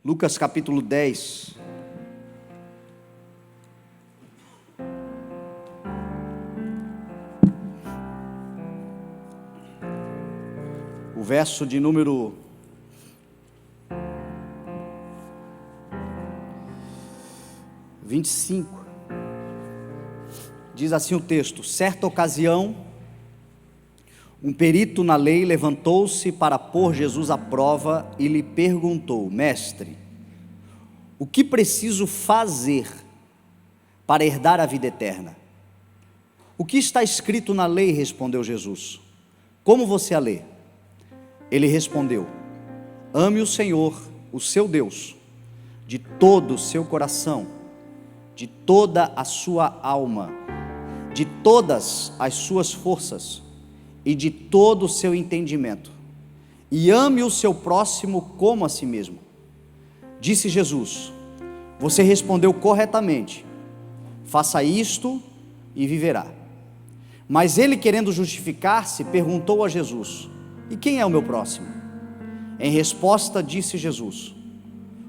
Lucas capítulo 10. O verso de número 25. Diz assim o texto: certa ocasião, um perito na lei levantou-se para pôr Jesus à prova e lhe perguntou: Mestre, o que preciso fazer para herdar a vida eterna? O que está escrito na lei? Respondeu Jesus. Como você a lê? Ele respondeu: ame o Senhor, o seu Deus, de todo o seu coração, de toda a sua alma, de todas as suas forças e de todo o seu entendimento, e ame o seu próximo como a si mesmo. Disse Jesus: você respondeu corretamente, faça isto e viverá. Mas ele, querendo justificar-se, perguntou a Jesus: e quem é o meu próximo? Em resposta disse Jesus: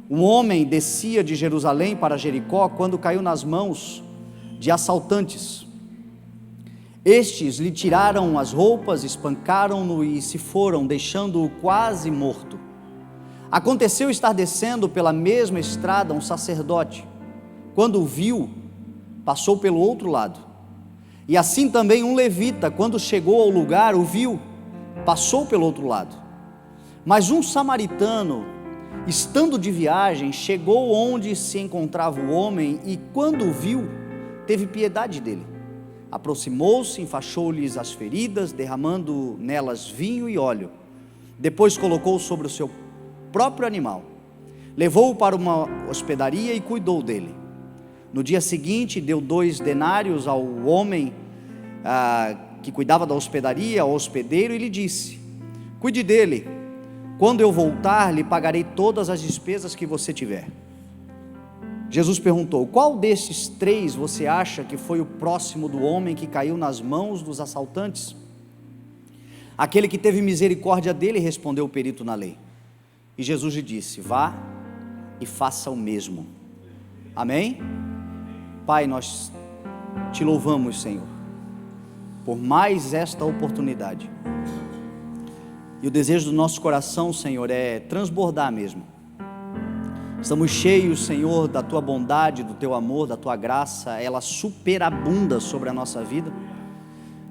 um homem descia de Jerusalém para Jericó quando caiu nas mãos de assaltantes. Estes lhe tiraram as roupas, espancaram-no e se foram, deixando-o quase morto. Aconteceu estar descendo pela mesma estrada um sacerdote. Quando o viu, passou pelo outro lado. E assim também um levita, quando chegou ao lugar, o viu, passou pelo outro lado. Mas um samaritano, estando de viagem, chegou onde se encontrava o homem e, quando o viu, teve piedade dele. Aproximou-se, enfaixou-lhes as feridas, derramando nelas vinho e óleo. Depois colocou sobre o seu próprio animal, levou-o para uma hospedaria e cuidou dele. No dia seguinte deu 2 denários ao homem que cuidava da hospedaria, ao hospedeiro, e lhe disse: cuide dele, quando eu voltar lhe pagarei todas as despesas que você tiver. Jesus perguntou: qual destes 3 você acha que foi o próximo do homem que caiu nas mãos dos assaltantes? Aquele que teve misericórdia dele, respondeu o perito na lei. E Jesus lhe disse: vá e faça o mesmo. Amém? Pai, nós te louvamos, Senhor, por mais esta oportunidade. E o desejo do nosso coração, Senhor, é transbordar mesmo. Estamos cheios, Senhor, da Tua bondade, do Teu amor, da Tua graça. Ela superabunda sobre a nossa vida.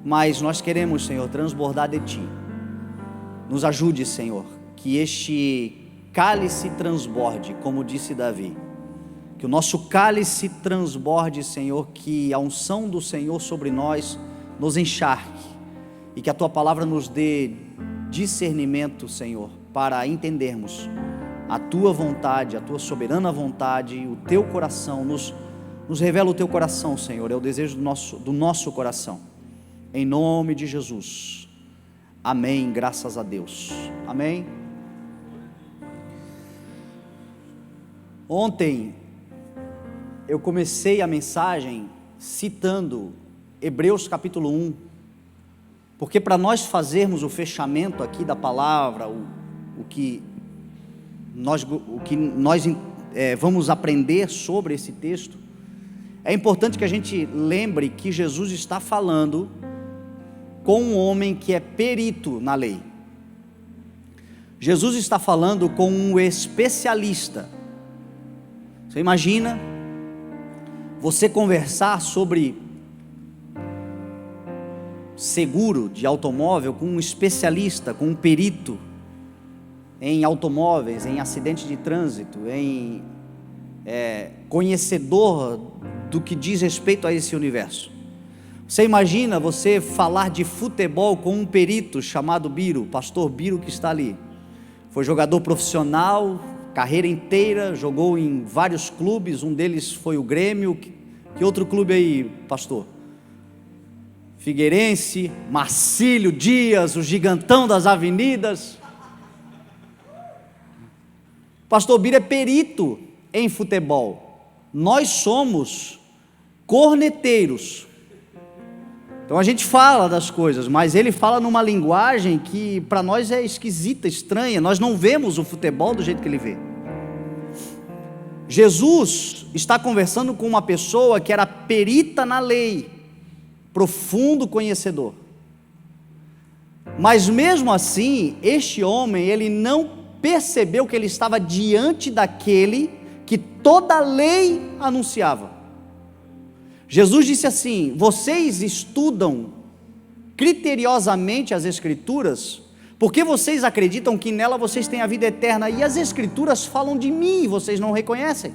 Mas nós queremos, Senhor, transbordar de Ti. Nos ajude, Senhor, que este cálice transborde, como disse Davi. Que o nosso cálice transborde, Senhor, que a unção do Senhor sobre nós nos encharque. E que a Tua palavra nos dê discernimento, Senhor, para entendermos a Tua vontade, a Tua soberana vontade, o Teu coração. Nos revela o Teu coração, Senhor, é o desejo do nosso coração. Em nome de Jesus. Amém, graças a Deus. Amém. Ontem eu comecei a mensagem citando Hebreus capítulo 1, porque para nós fazermos o fechamento aqui da palavra, o que nós vamos aprender sobre esse texto, é importante que a gente lembre que Jesus está falando com um homem que é perito na lei. Jesus está falando com um especialista. Você imagina você conversar sobre seguro de automóvel com um especialista, com um perito em automóveis, em acidentes de trânsito, em conhecedor do que diz respeito a esse universo. Você imagina você falar de futebol com um perito chamado Biro, pastor Biro, que está ali. Foi jogador profissional, carreira inteira, jogou em vários clubes, um deles foi o Grêmio. Que outro clube aí, pastor? Figueirense, Marcílio Dias, o gigantão das avenidas. Pastor Biro é perito em futebol. Nós somos corneteiros. Então a gente fala das coisas, mas ele fala numa linguagem que para nós é esquisita, estranha. Nós não vemos o futebol do jeito que ele vê. Jesus está conversando com uma pessoa que era perita na lei, profundo conhecedor. Mas mesmo assim, este homem, ele não percebeu que ele estava diante daquele que toda a lei anunciava. Jesus disse assim: vocês estudam criteriosamente as Escrituras, porque vocês acreditam que nela vocês têm a vida eterna, e as Escrituras falam de mim, e vocês não reconhecem.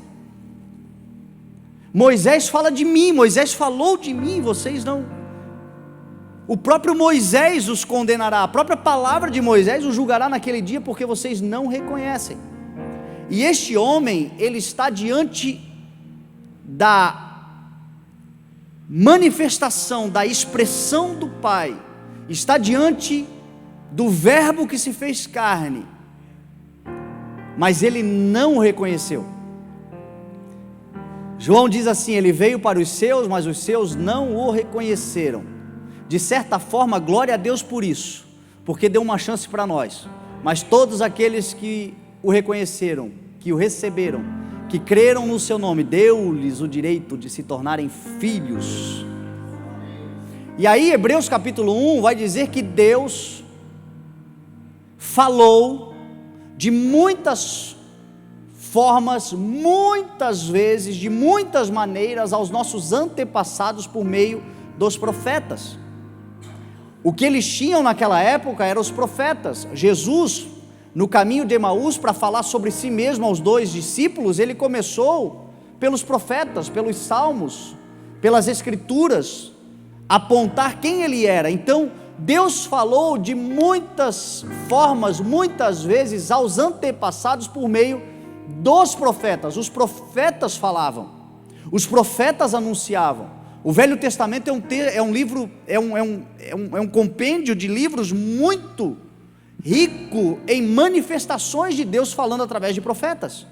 Moisés fala de mim, Moisés falou de mim, vocês não. O próprio Moisés os condenará, a própria palavra de Moisés os julgará naquele dia, porque vocês não reconhecem. E este homem, ele está diante da manifestação, da expressão do Pai, está diante do verbo que se fez carne, mas ele não o reconheceu. João diz assim: ele veio para os seus, mas os seus não o reconheceram. De certa forma, glória a Deus por isso, porque deu uma chance para nós. Mas todos aqueles que o reconheceram, que o receberam, que creram no seu nome, deu-lhes o direito de se tornarem filhos. E aí Hebreus capítulo 1 vai dizer que Deus falou de muitas formas, muitas vezes, de muitas maneiras aos nossos antepassados por meio dos profetas. O que eles tinham naquela época eram os profetas. Jesus, no caminho de Emaús, para falar sobre si mesmo aos dois discípulos, ele começou pelos profetas, pelos salmos, pelas escrituras, apontar quem ele era. Então Deus falou de muitas formas, muitas vezes aos antepassados por meio dos profetas. Os profetas falavam, os profetas anunciavam. O Velho Testamento é um livro, é um compêndio de livros muito rico em manifestações de Deus falando através de profetas.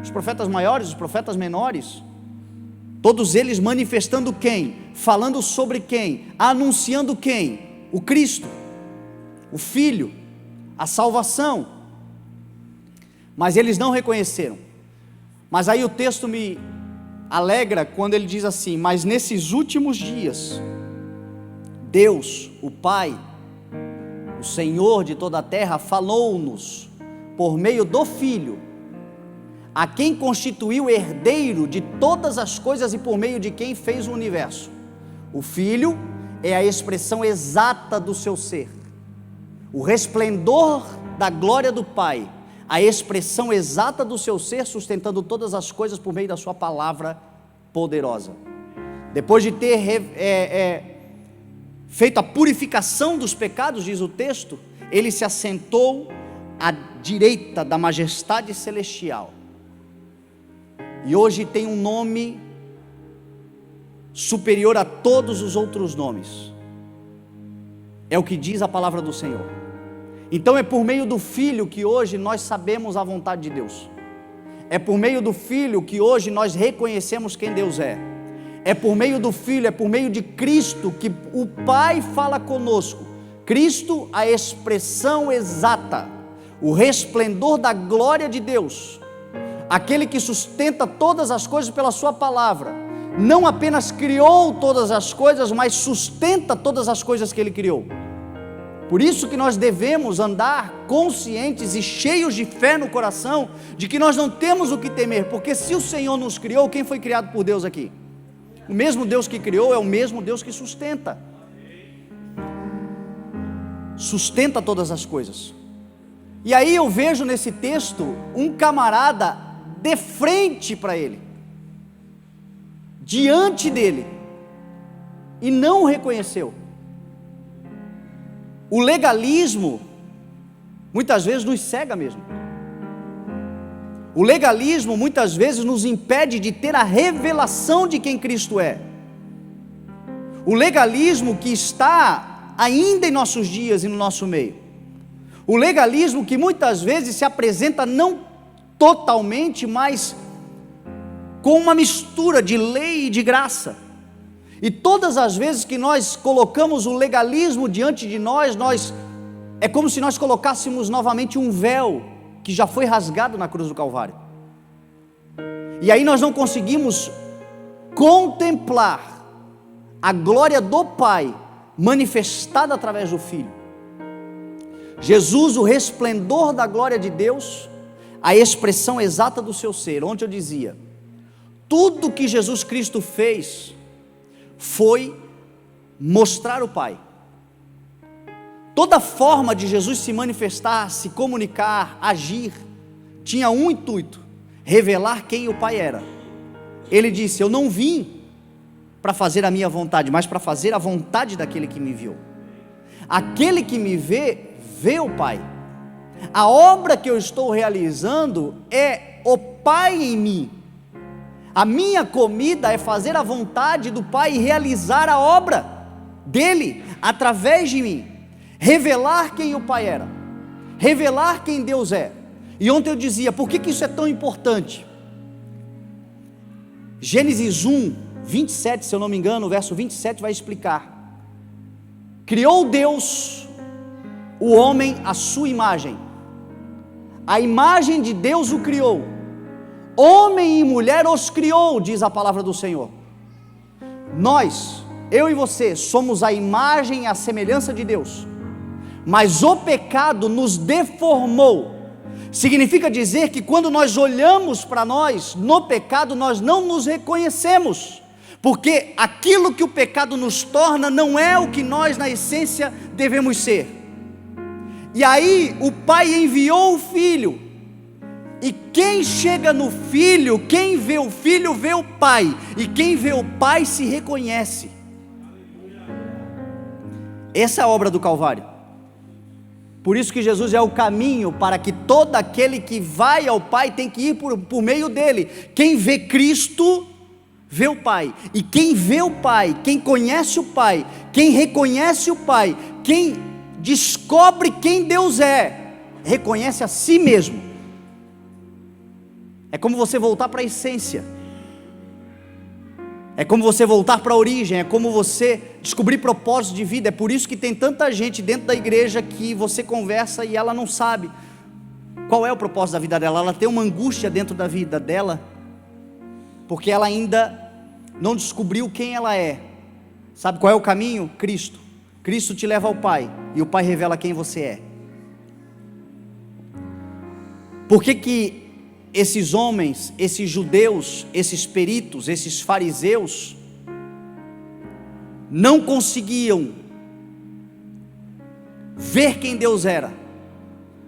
Os profetas maiores, os profetas menores, todos eles manifestando quem? Falando sobre quem? Anunciando quem? O Cristo, o Filho, a salvação. Mas eles não reconheceram. Mas aí o texto me alegra quando ele diz assim: mas nesses últimos dias, Deus, o Pai, o Senhor de toda a terra, falou-nos por meio do Filho, a quem constituiu herdeiro de todas as coisas e por meio de quem fez o universo. O Filho é a expressão exata do seu ser, o resplendor da glória do Pai, a expressão exata do seu ser, sustentando todas as coisas por meio da sua palavra poderosa. Depois de ter feito a purificação dos pecados, diz o texto, ele se assentou à direita da majestade celestial, e hoje tem um nome superior a todos os outros nomes. É o que diz a palavra do Senhor. Então é por meio do Filho que hoje nós sabemos a vontade de Deus. É por meio do Filho que hoje nós reconhecemos quem Deus é. É por meio do Filho, é por meio de Cristo que o Pai fala conosco. Cristo, a expressão exata, o resplendor da glória de Deus, aquele que sustenta todas as coisas pela sua palavra, não apenas criou todas as coisas, mas sustenta todas as coisas que Ele criou. Por isso que nós devemos andar conscientes e cheios de fé no coração, de que nós não temos o que temer, porque se o Senhor nos criou, quem foi criado por Deus aqui? O mesmo Deus que criou é o mesmo Deus que sustenta todas as coisas. E aí eu vejo nesse texto um camarada de frente para ele, diante dele, e não o reconheceu. O legalismo muitas vezes nos cega mesmo. O legalismo muitas vezes nos impede de ter a revelação de quem Cristo é. O legalismo que está ainda em nossos dias e no nosso meio. O legalismo que muitas vezes se apresenta não totalmente, mas com uma mistura de lei e de graça. E todas as vezes que nós colocamos o legalismo diante de nós, é como se nós colocássemos novamente um véu que já foi rasgado na cruz do Calvário. E aí nós não conseguimos contemplar a glória do Pai manifestada através do Filho. Jesus, o resplendor da glória de Deus, a expressão exata do seu ser. Ontem eu dizia, tudo que Jesus Cristo fez foi mostrar o Pai. Toda forma de Jesus se manifestar, se comunicar, agir, tinha um intuito: revelar quem o Pai era. Ele disse: eu não vim para fazer a minha vontade, mas para fazer a vontade daquele que me enviou. Aquele que me vê, vê o Pai. A obra que eu estou realizando é o Pai em mim. A minha comida é fazer a vontade do Pai e realizar a obra dele através de mim. Revelar quem o Pai era, revelar quem Deus é. E ontem eu dizia, por que isso é tão importante? Gênesis 1, 27, se eu não me engano, o verso 27 vai explicar. Criou Deus o homem à sua imagem, a imagem de Deus o criou, homem e mulher os criou, diz a palavra do Senhor. Nós, eu e você, somos a imagem e a semelhança de Deus, mas o pecado nos deformou. Significa dizer que quando nós olhamos para nós, no pecado, nós não nos reconhecemos, porque aquilo que o pecado nos torna não é o que nós na essência devemos ser. E aí o Pai enviou o Filho, e quem chega no Filho, quem vê o Filho vê o Pai, e quem vê o Pai se reconhece. Essa é a obra do Calvário. Por isso que Jesus é o caminho para que todo aquele que vai ao Pai tem que ir por meio dele. Quem vê Cristo, vê o Pai. E quem vê o Pai, quem conhece o Pai, quem reconhece o Pai, quem descobre quem Deus é, reconhece a si mesmo. É como você voltar para a essência. É como você voltar para a origem, é como você descobrir propósito de vida. É por isso que tem tanta gente dentro da igreja que você conversa e ela não sabe qual é o propósito da vida dela. Ela tem uma angústia dentro da vida dela, porque ela ainda não descobriu quem ela é. Sabe qual é o caminho? Cristo. Cristo te leva ao Pai, e o Pai revela quem você é. Por que esses homens, esses judeus, esses peritos, esses fariseus não conseguiam ver quem Deus era?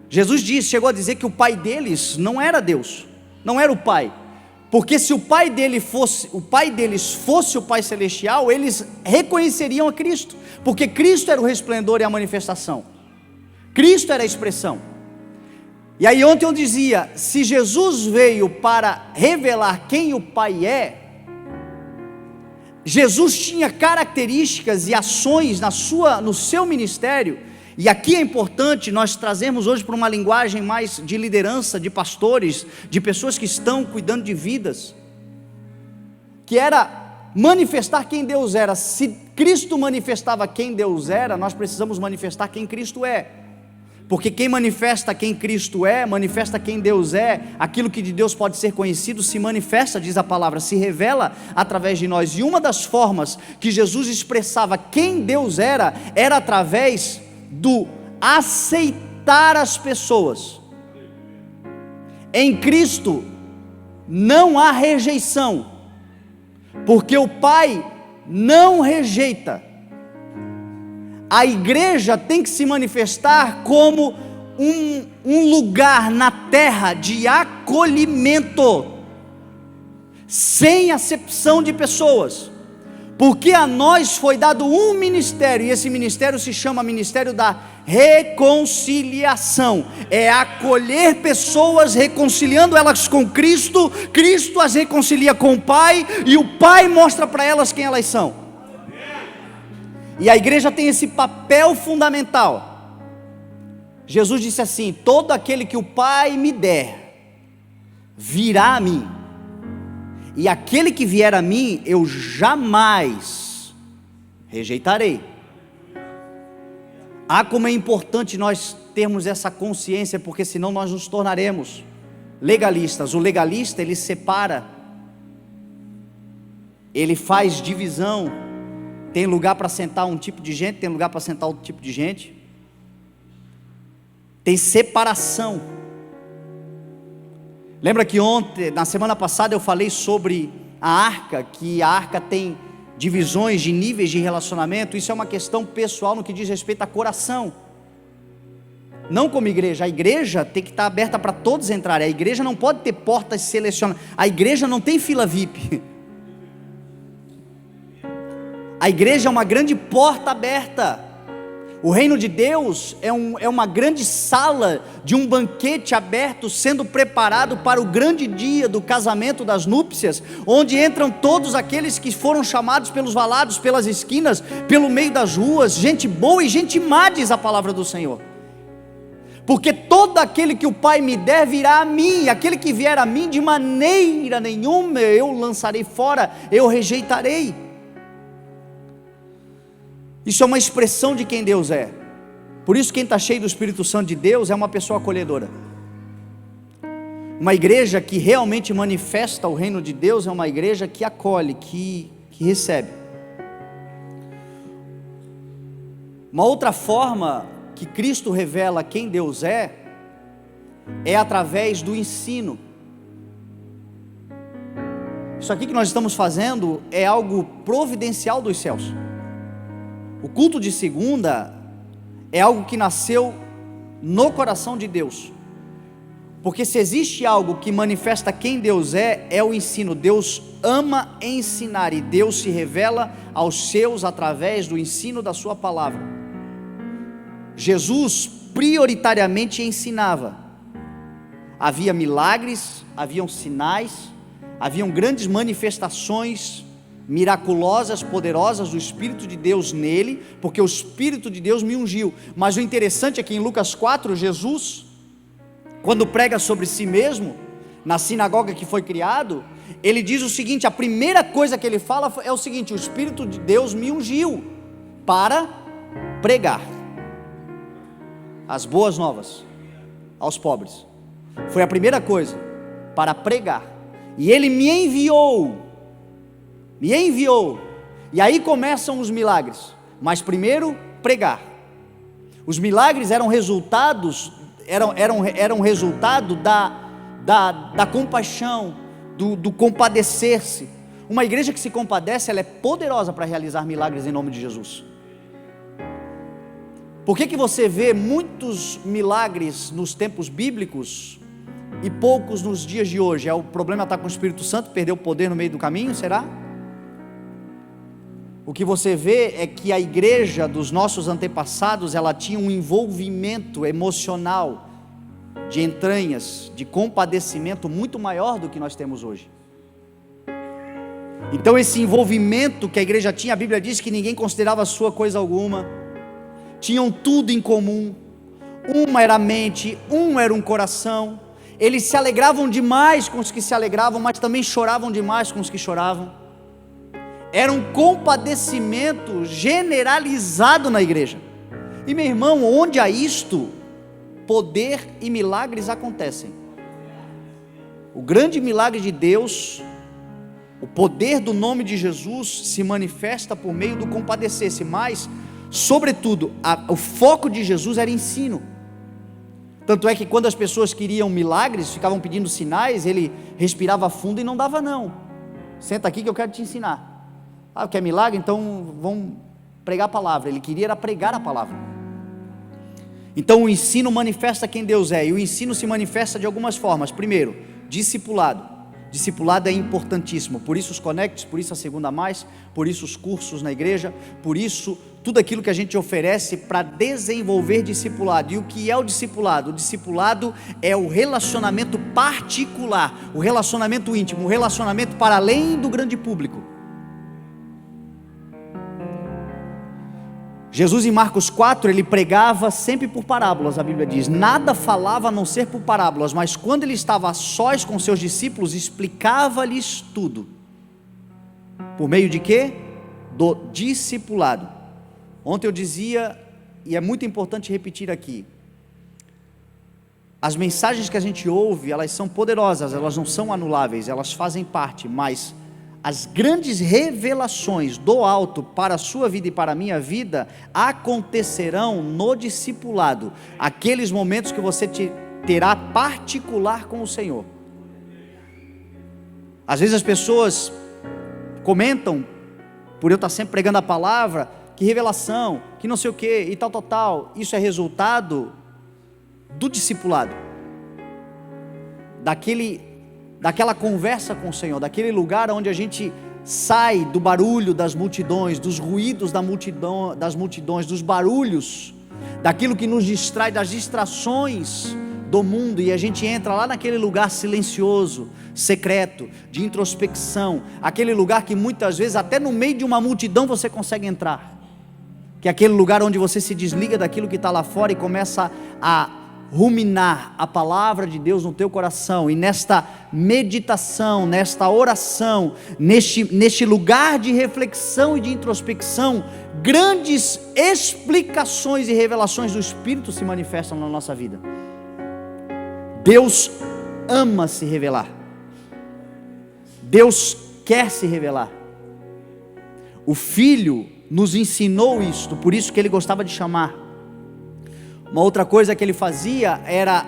Jesus chegou a dizer que o pai deles não era Deus, não era o Pai, porque se o pai deles fosse o Pai celestial, eles reconheceriam a Cristo, porque Cristo era o resplendor e a manifestação, Cristo era a expressão. E aí ontem eu dizia, se Jesus veio para revelar quem o Pai é, Jesus tinha características e ações no seu ministério, e aqui é importante nós trazermos hoje para uma linguagem mais de liderança, de pastores, de pessoas que estão cuidando de vidas, que era manifestar quem Deus era. Se Cristo manifestava quem Deus era, nós precisamos manifestar quem Cristo é. Porque quem manifesta quem Cristo é, manifesta quem Deus é. Aquilo que de Deus pode ser conhecido se manifesta, diz a palavra, se revela através de nós. E uma das formas que Jesus expressava quem Deus era através do aceitar as pessoas. Em Cristo não há rejeição, porque o Pai não rejeita. A igreja tem que se manifestar como um lugar na terra de acolhimento, sem acepção de pessoas, porque a nós foi dado um ministério, e esse ministério se chama Ministério da Reconciliação. É acolher pessoas, reconciliando elas com Cristo, Cristo as reconcilia com o Pai, e o Pai mostra para elas quem elas são. E a igreja tem esse papel fundamental. Jesus disse assim: todo aquele que o Pai me der, virá a mim, e aquele que vier a mim, eu jamais rejeitarei. Como é importante nós termos essa consciência, porque senão nós nos tornaremos legalistas. O legalista, ele separa, ele faz divisão, tem lugar para sentar um tipo de gente, tem lugar para sentar outro tipo de gente, tem separação. Lembra que ontem, na semana passada, eu falei sobre a arca, que a arca tem divisões de níveis de relacionamento. Isso é uma questão pessoal no que diz respeito a coração, não como igreja. A igreja tem que estar aberta para todos entrarem. A igreja não pode ter portas selecionadas. A igreja não tem fila VIP. A igreja é uma grande porta aberta. O reino de Deus é uma grande sala de um banquete aberto, sendo preparado para o grande dia do casamento, das núpcias, onde entram todos aqueles que foram chamados pelos valados, pelas esquinas, pelo meio das ruas, gente boa e gente má, diz a palavra do Senhor. Porque todo aquele que o Pai me der virá a mim, e aquele que vier a mim de maneira nenhuma eu lançarei fora, eu rejeitarei. Isso é uma expressão de quem Deus é. Por isso quem está cheio do Espírito Santo de Deus é uma pessoa acolhedora. Uma igreja que realmente manifesta o reino de Deus é uma igreja que acolhe, que recebe. Uma outra forma que Cristo revela quem Deus é através do ensino. Isso aqui que nós estamos fazendo é algo providencial dos céus. O culto de segunda é algo que nasceu no coração de Deus, porque se existe algo que manifesta quem Deus é o ensino. Deus ama ensinar, e Deus se revela aos seus através do ensino da sua palavra. Jesus prioritariamente ensinava. Havia milagres, haviam sinais, haviam grandes manifestações miraculosas, poderosas do Espírito de Deus nele, porque o Espírito de Deus me ungiu. Mas o interessante é que em Lucas 4, Jesus, quando prega sobre si mesmo, na sinagoga que foi criado, ele diz o seguinte, a primeira coisa que ele fala é o seguinte: o Espírito de Deus me ungiu para pregar as boas novas aos pobres. Foi a primeira coisa, para pregar. E ele me enviou, e aí começam os milagres, mas primeiro pregar. Os milagres eram resultado da compaixão, do compadecer-se. Uma igreja que se compadece, ela é poderosa para realizar milagres em nome de Jesus. Por que você vê muitos milagres nos tempos bíblicos e poucos nos dias de hoje? O problema está com o Espírito Santo, perdeu o poder no meio do caminho, será? O que você vê é que a igreja dos nossos antepassados, ela tinha um envolvimento emocional, de entranhas, de compadecimento muito maior do que nós temos hoje. Então esse envolvimento que a igreja tinha, a Bíblia diz que ninguém considerava sua coisa alguma, tinham tudo em comum, uma era a mente, um era um coração, eles se alegravam demais com os que se alegravam, mas também choravam demais com os que choravam. Era um compadecimento generalizado na igreja. E meu irmão, onde há isto, poder e milagres acontecem. O grande milagre de Deus, o poder do nome de Jesus se manifesta por meio do compadecer-se, mas, sobretudo, o foco de Jesus era ensino. Tanto é que quando as pessoas queriam milagres, ficavam pedindo sinais, ele respirava fundo e não dava não. Senta aqui que eu quero te ensinar. Quer milagre? Então vamos pregar a palavra. Ele queria era pregar a palavra. Então o ensino manifesta quem Deus é, e o ensino se manifesta de algumas formas. Primeiro, discipulado. Discipulado é importantíssimo, por isso os conectes, por isso a segunda mais, por isso os cursos na igreja, por isso tudo aquilo que a gente oferece para desenvolver discipulado. E o que é o discipulado? O discipulado é o relacionamento particular, o relacionamento íntimo, o relacionamento para além do grande público. Jesus em Marcos 4, ele pregava sempre por parábolas, a Bíblia diz, nada falava a não ser por parábolas, mas quando ele estava a sós com seus discípulos, explicava-lhes tudo, por meio de quê? Do discipulado. Ontem eu dizia, e é muito importante repetir aqui, As mensagens que a gente ouve, elas são poderosas, elas não são anuláveis, elas fazem parte, mas as grandes revelações do alto para a sua vida e para a minha vida acontecerão no discipulado, aqueles momentos que você terá particular com o Senhor. Às vezes as pessoas comentam, por eu estar sempre pregando a palavra, que revelação, que não sei o que, e tal, isso é resultado do discipulado, daquela conversa com o Senhor, daquele lugar onde a gente sai do barulho das multidões, dos ruídos das multidões, dos barulhos, daquilo que nos distrai, das distrações do mundo, e a gente entra lá naquele lugar silencioso, secreto, de introspecção, aquele lugar que muitas vezes até no meio de uma multidão você consegue entrar, que é aquele lugar onde você se desliga daquilo que está lá fora e começa a ruminar a palavra de Deus no teu coração, e nesta meditação, nesta oração, neste lugar de reflexão e de introspecção, grandes explicações e revelações do Espírito se manifestam na nossa vida. Deus ama se revelar, Deus quer se revelar. O Filho nos ensinou isto, por isso que Ele gostava de chamar. Uma outra coisa que Ele fazia era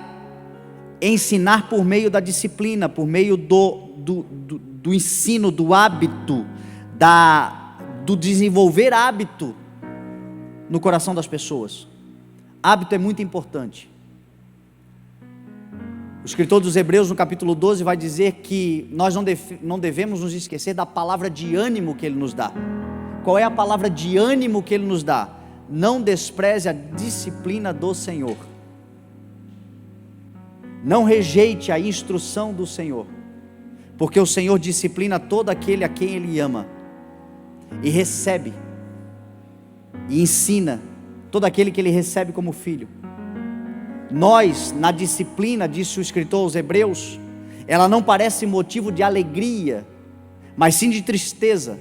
ensinar por meio da disciplina, por meio do ensino, do hábito, do desenvolver hábito no coração das pessoas. Hábito é muito importante. O escritor dos Hebreus, no capítulo 12, vai dizer que nós não devemos nos esquecer da palavra de ânimo que Ele nos dá. Qual é a palavra de ânimo que Ele nos dá? Não despreze a disciplina do Senhor. Não rejeite a instrução do Senhor, porque o Senhor disciplina todo aquele a quem Ele ama, e recebe, e ensina todo aquele que Ele recebe como filho. Nós, na disciplina, disse o escritor aos Hebreus, ela não parece motivo de alegria, mas sim de tristeza,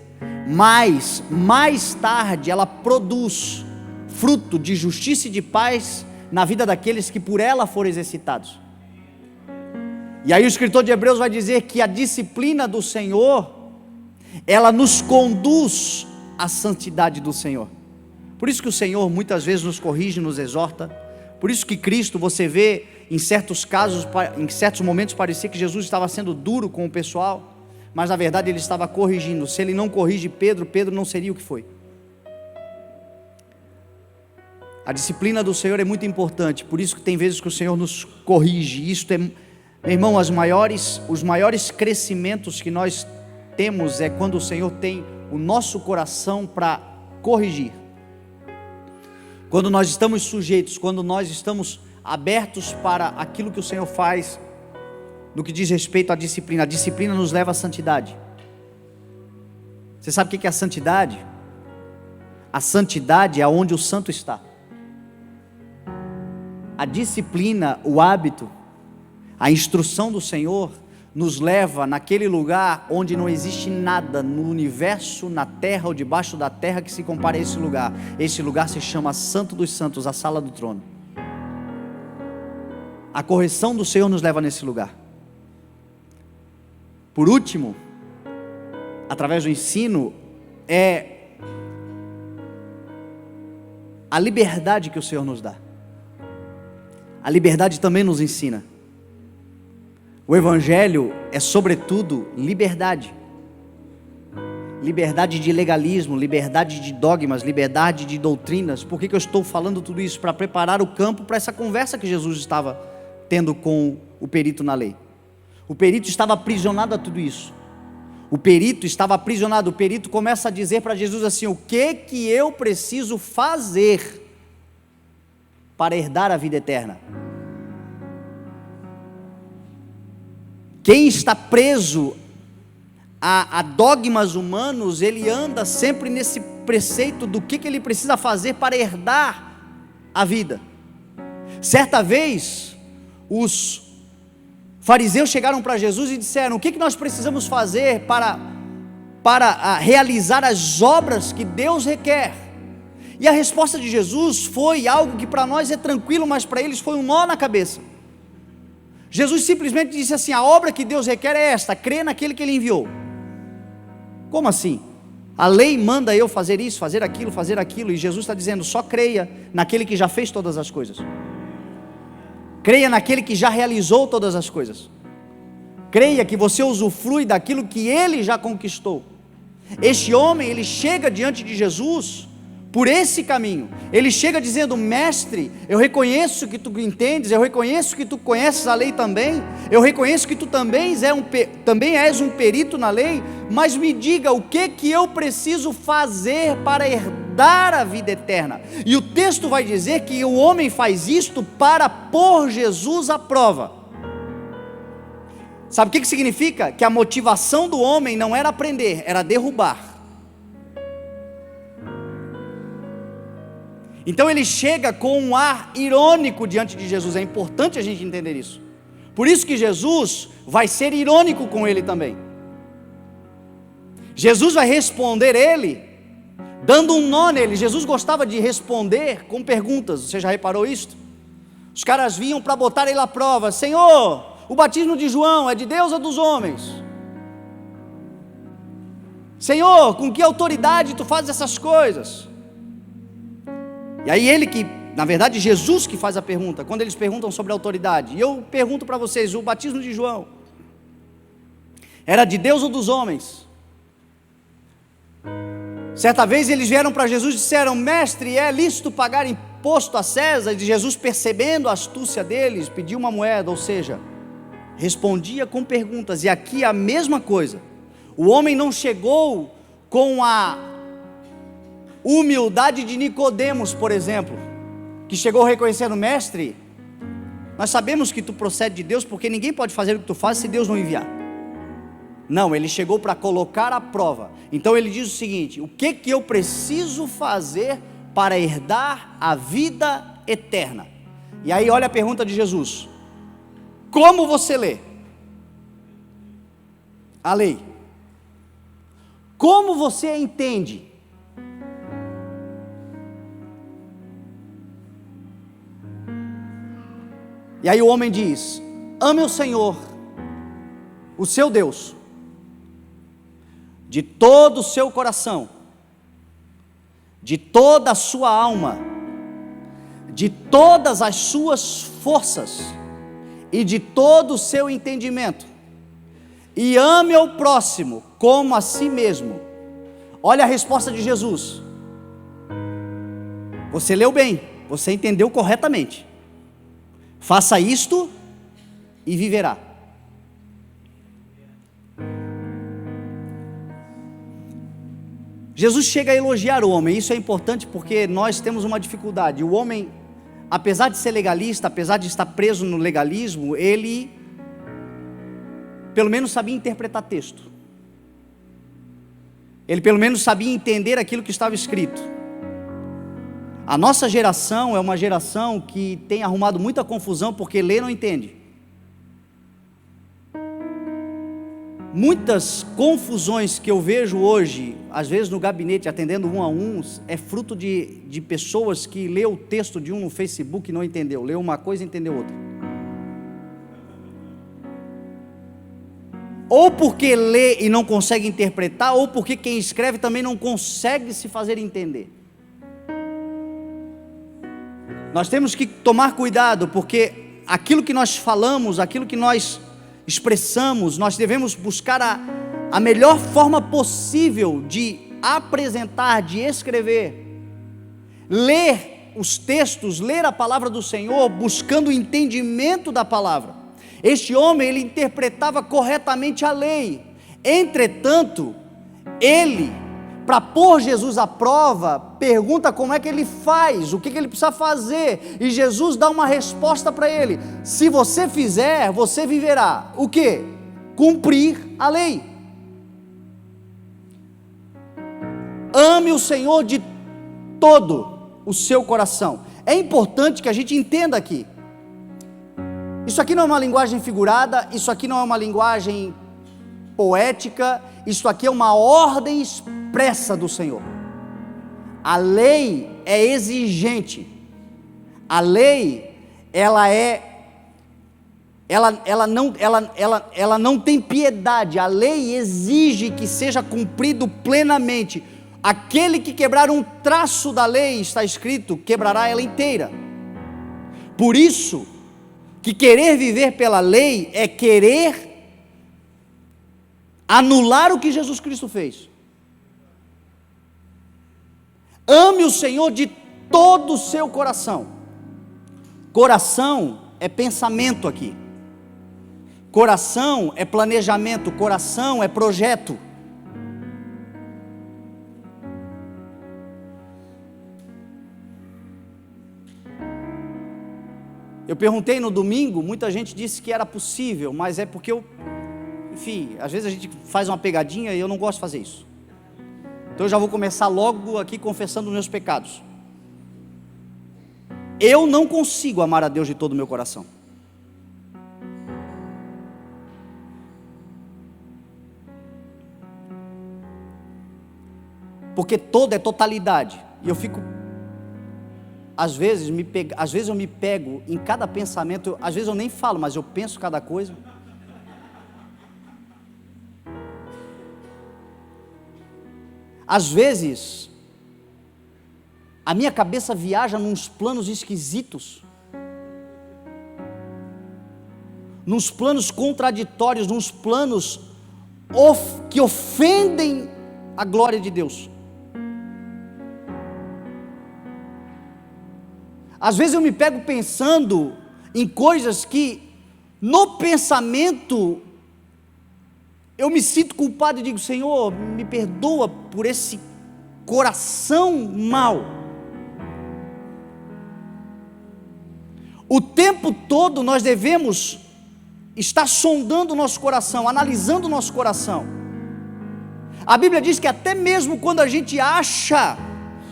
mas mais tarde ela produz fruto de justiça e de paz na vida daqueles que por ela foram exercitados. E aí o escritor de Hebreus vai dizer que a disciplina do Senhor, ela nos conduz à santidade do Senhor. Por isso que o Senhor muitas vezes nos corrige, nos exorta. Por isso que Cristo, você vê em certos casos, em certos momentos parecia que Jesus estava sendo duro com o pessoal, mas na verdade Ele estava corrigindo. Se Ele não corrige Pedro, Pedro não seria o que foi. A disciplina do Senhor é muito importante, por isso que tem vezes que o Senhor nos corrige. Isto é, meu irmão, os maiores crescimentos que nós temos é quando o Senhor tem o nosso coração para corrigir. Quando nós estamos sujeitos, quando nós estamos abertos para aquilo que o Senhor faz, no que diz respeito à disciplina. A disciplina nos leva à santidade. Você sabe o que é a santidade? A santidade é onde o santo está. A disciplina, o hábito, a instrução do Senhor nos leva naquele lugar onde não existe nada no universo, na terra ou debaixo da terra que se compare a esse lugar. Esse lugar se chama Santo dos Santos, a sala do trono. A correção do Senhor nos leva nesse lugar. Por último, através do ensino, é a liberdade que o Senhor nos dá. A liberdade também nos ensina. O Evangelho é sobretudo liberdade. Liberdade de legalismo, liberdade de dogmas, liberdade de doutrinas. Por que eu estou falando tudo isso? Para preparar o campo para essa conversa que Jesus estava tendo com o perito na lei. O perito estava aprisionado a tudo isso. O perito estava aprisionado. O perito começa a dizer para Jesus assim: o que eu preciso fazer para herdar a vida eterna? Quem está preso a dogmas humanos, ele anda sempre nesse preceito do que ele precisa fazer para herdar a vida. Certa vez, os fariseus chegaram para Jesus e disseram: o que nós precisamos fazer para realizar as obras que Deus requer? E a resposta de Jesus foi algo que para nós é tranquilo, mas para eles foi um nó na cabeça. Jesus simplesmente disse assim: a obra que Deus requer é esta, crer naquele que Ele enviou. Como assim? A lei manda eu fazer isso, fazer aquilo, e Jesus está dizendo: só creia naquele que já fez todas as coisas, creia naquele que já realizou todas as coisas, creia que você usufrui daquilo que Ele já conquistou. Este homem, ele chega diante de Jesus por esse caminho, ele chega dizendo: mestre, eu reconheço que tu entendes, eu reconheço que tu conheces a lei também, eu reconheço que tu também és um perito na lei, mas me diga, o que eu preciso fazer para herdar a vida eterna? E o texto vai dizer que o homem faz isto para pôr Jesus à prova. Sabe o que significa? Que a motivação do homem não era aprender, era derrubar. Então ele chega com um ar irônico diante de Jesus. É importante a gente entender isso. Por isso que Jesus vai ser irônico com ele também. Jesus vai responder ele, dando um nó nele. Jesus gostava de responder com perguntas. Você já reparou isso? Os caras vinham para botar ele à prova: Senhor, o batismo de João é de Deus ou dos homens? Senhor, com que autoridade tu fazes essas coisas? E aí na verdade Jesus que faz a pergunta, quando eles perguntam sobre a autoridade. E eu pergunto para vocês: o batismo de João era de Deus ou dos homens? Certa vez eles vieram para Jesus e disseram: mestre, é lícito pagar imposto a César? E Jesus, percebendo a astúcia deles, pediu uma moeda, ou seja, respondia com perguntas. E aqui a mesma coisa. O homem não chegou com a humildade de Nicodemos, por exemplo, que chegou reconhecendo: mestre, nós sabemos que tu procede de Deus, porque ninguém pode fazer o que tu fazes se Deus não enviar. Não, ele chegou para colocar à prova. Então ele diz o seguinte: o que eu preciso fazer para herdar a vida eterna? E aí olha a pergunta de Jesus: como você lê a lei? Como você entende? E aí o homem diz: ame o Senhor, o seu Deus, de todo o seu coração, de toda a sua alma, de todas as suas forças e de todo o seu entendimento, e ame ao próximo como a si mesmo. Olha a resposta de Jesus. Você leu bem, você entendeu corretamente. Faça isto e viverá. Jesus chega a elogiar o homem. Isso é importante porque nós temos uma dificuldade. O homem, apesar de ser legalista, apesar de estar preso no legalismo, ele pelo menos sabia interpretar texto. Ele pelo menos sabia entender aquilo que estava escrito. A nossa geração é uma geração que tem arrumado muita confusão porque lê e não entende. Muitas confusões que eu vejo hoje, às vezes no gabinete, atendendo um a um, é fruto de pessoas que lê o texto de um no Facebook e não entendeu. Leu uma coisa e entendeu outra. Ou porque lê e não consegue interpretar, ou porque quem escreve também não consegue se fazer entender. Nós temos que tomar cuidado, porque aquilo que nós falamos, aquilo que nós expressamos, nós devemos buscar a melhor forma possível de apresentar, de escrever, ler os textos, ler a palavra do Senhor, buscando o entendimento da palavra. Este homem, ele interpretava corretamente a lei. Entretanto, ele, para pôr Jesus à prova, pergunta como é que ele faz, o que ele precisa fazer, e Jesus dá uma resposta para ele: se você fizer, você viverá. O que? Cumprir a lei. Ame o Senhor de todo o seu coração. É importante que a gente entenda aqui, isso aqui não é uma linguagem figurada, isso aqui não é uma linguagem poética, isso aqui é uma ordem expressa do Senhor. A lei é exigente, a lei, ela é ela não tem piedade. A lei exige que seja cumprido plenamente. Aquele que quebrar um traço da lei, está escrito, quebrará ela inteira. Por isso, que querer viver pela lei é querer anular o que Jesus Cristo fez. Ame o Senhor de todo o seu coração. Coração é pensamento aqui. Coração é planejamento, coração é projeto. Eu perguntei no domingo, muita gente disse que era possível, mas é porque enfim, às vezes a gente faz uma pegadinha e eu não gosto de fazer isso. Então eu já vou começar logo aqui confessando os meus pecados. Eu não consigo amar a Deus de todo o meu coração. Porque todo é totalidade. E eu fico, às vezes eu me pego em cada pensamento, às vezes eu nem falo, mas eu penso cada coisa. Às vezes, a minha cabeça viaja nos planos esquisitos, nos planos contraditórios, nos planos que ofendem a glória de Deus. Às vezes eu me pego pensando em coisas que, no pensamento, eu me sinto culpado e digo: Senhor, me perdoa por esse coração mau. O tempo todo nós devemos estar sondando o nosso coração, analisando o nosso coração. A Bíblia diz que até mesmo quando a gente acha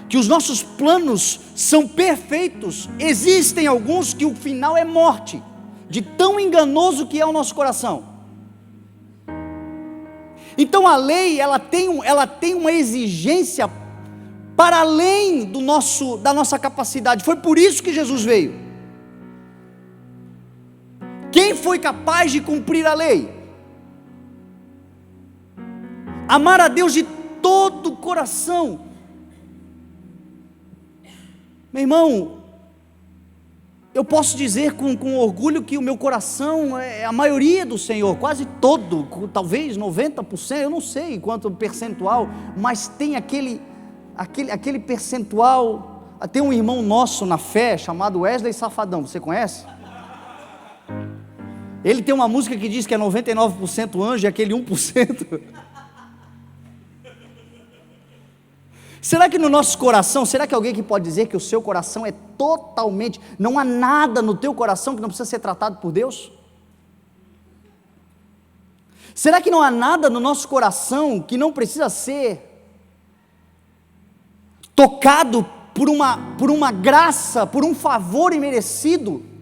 que os nossos planos são perfeitos, existem alguns que o final é morte, de tão enganoso que é o nosso coração. Então a lei, ela tem uma exigência para além da nossa capacidade. Foi por isso que Jesus veio. Quem foi capaz de cumprir a lei? Amar a Deus de todo o coração. Meu irmão, eu posso dizer com orgulho que o meu coração é a maioria do Senhor, quase todo, talvez 90%, eu não sei quanto percentual, mas tem aquele percentual. Tem um irmão nosso na fé, chamado Wesley Safadão, você conhece? Ele tem uma música que diz que é 99% anjo e aquele 1%. Será que no nosso coração, será que alguém que pode dizer que o seu coração é totalmente, não há nada no teu coração que não precisa ser tratado por Deus? Será que não há nada no nosso coração que não precisa ser tocado por uma graça, por um favor imerecido?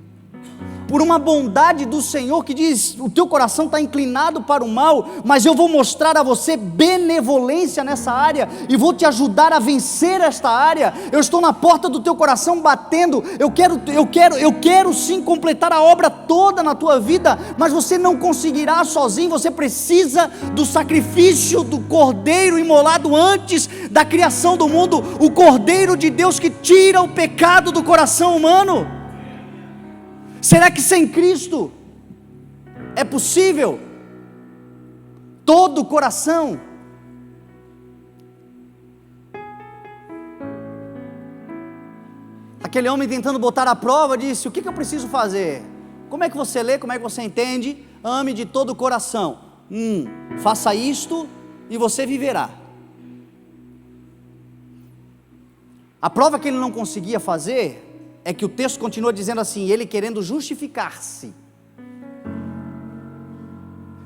Por uma bondade do Senhor que diz: o teu coração está inclinado para o mal, mas eu vou mostrar a você benevolência nessa área, e vou te ajudar a vencer esta área. Eu estou na porta do teu coração batendo, eu quero sim completar a obra toda na tua vida, mas você não conseguirá sozinho, você precisa do sacrifício do Cordeiro imolado antes da criação do mundo, o Cordeiro de Deus que tira o pecado do coração humano. Será que sem Cristo é possível? Todo o coração. Aquele homem tentando botar à prova disse: o que eu preciso fazer? Como é que você lê? Como é que você entende? Ame de todo o coração. Faça isto e você viverá. A prova que ele não conseguia fazer é que o texto continua dizendo assim: ele querendo justificar-se.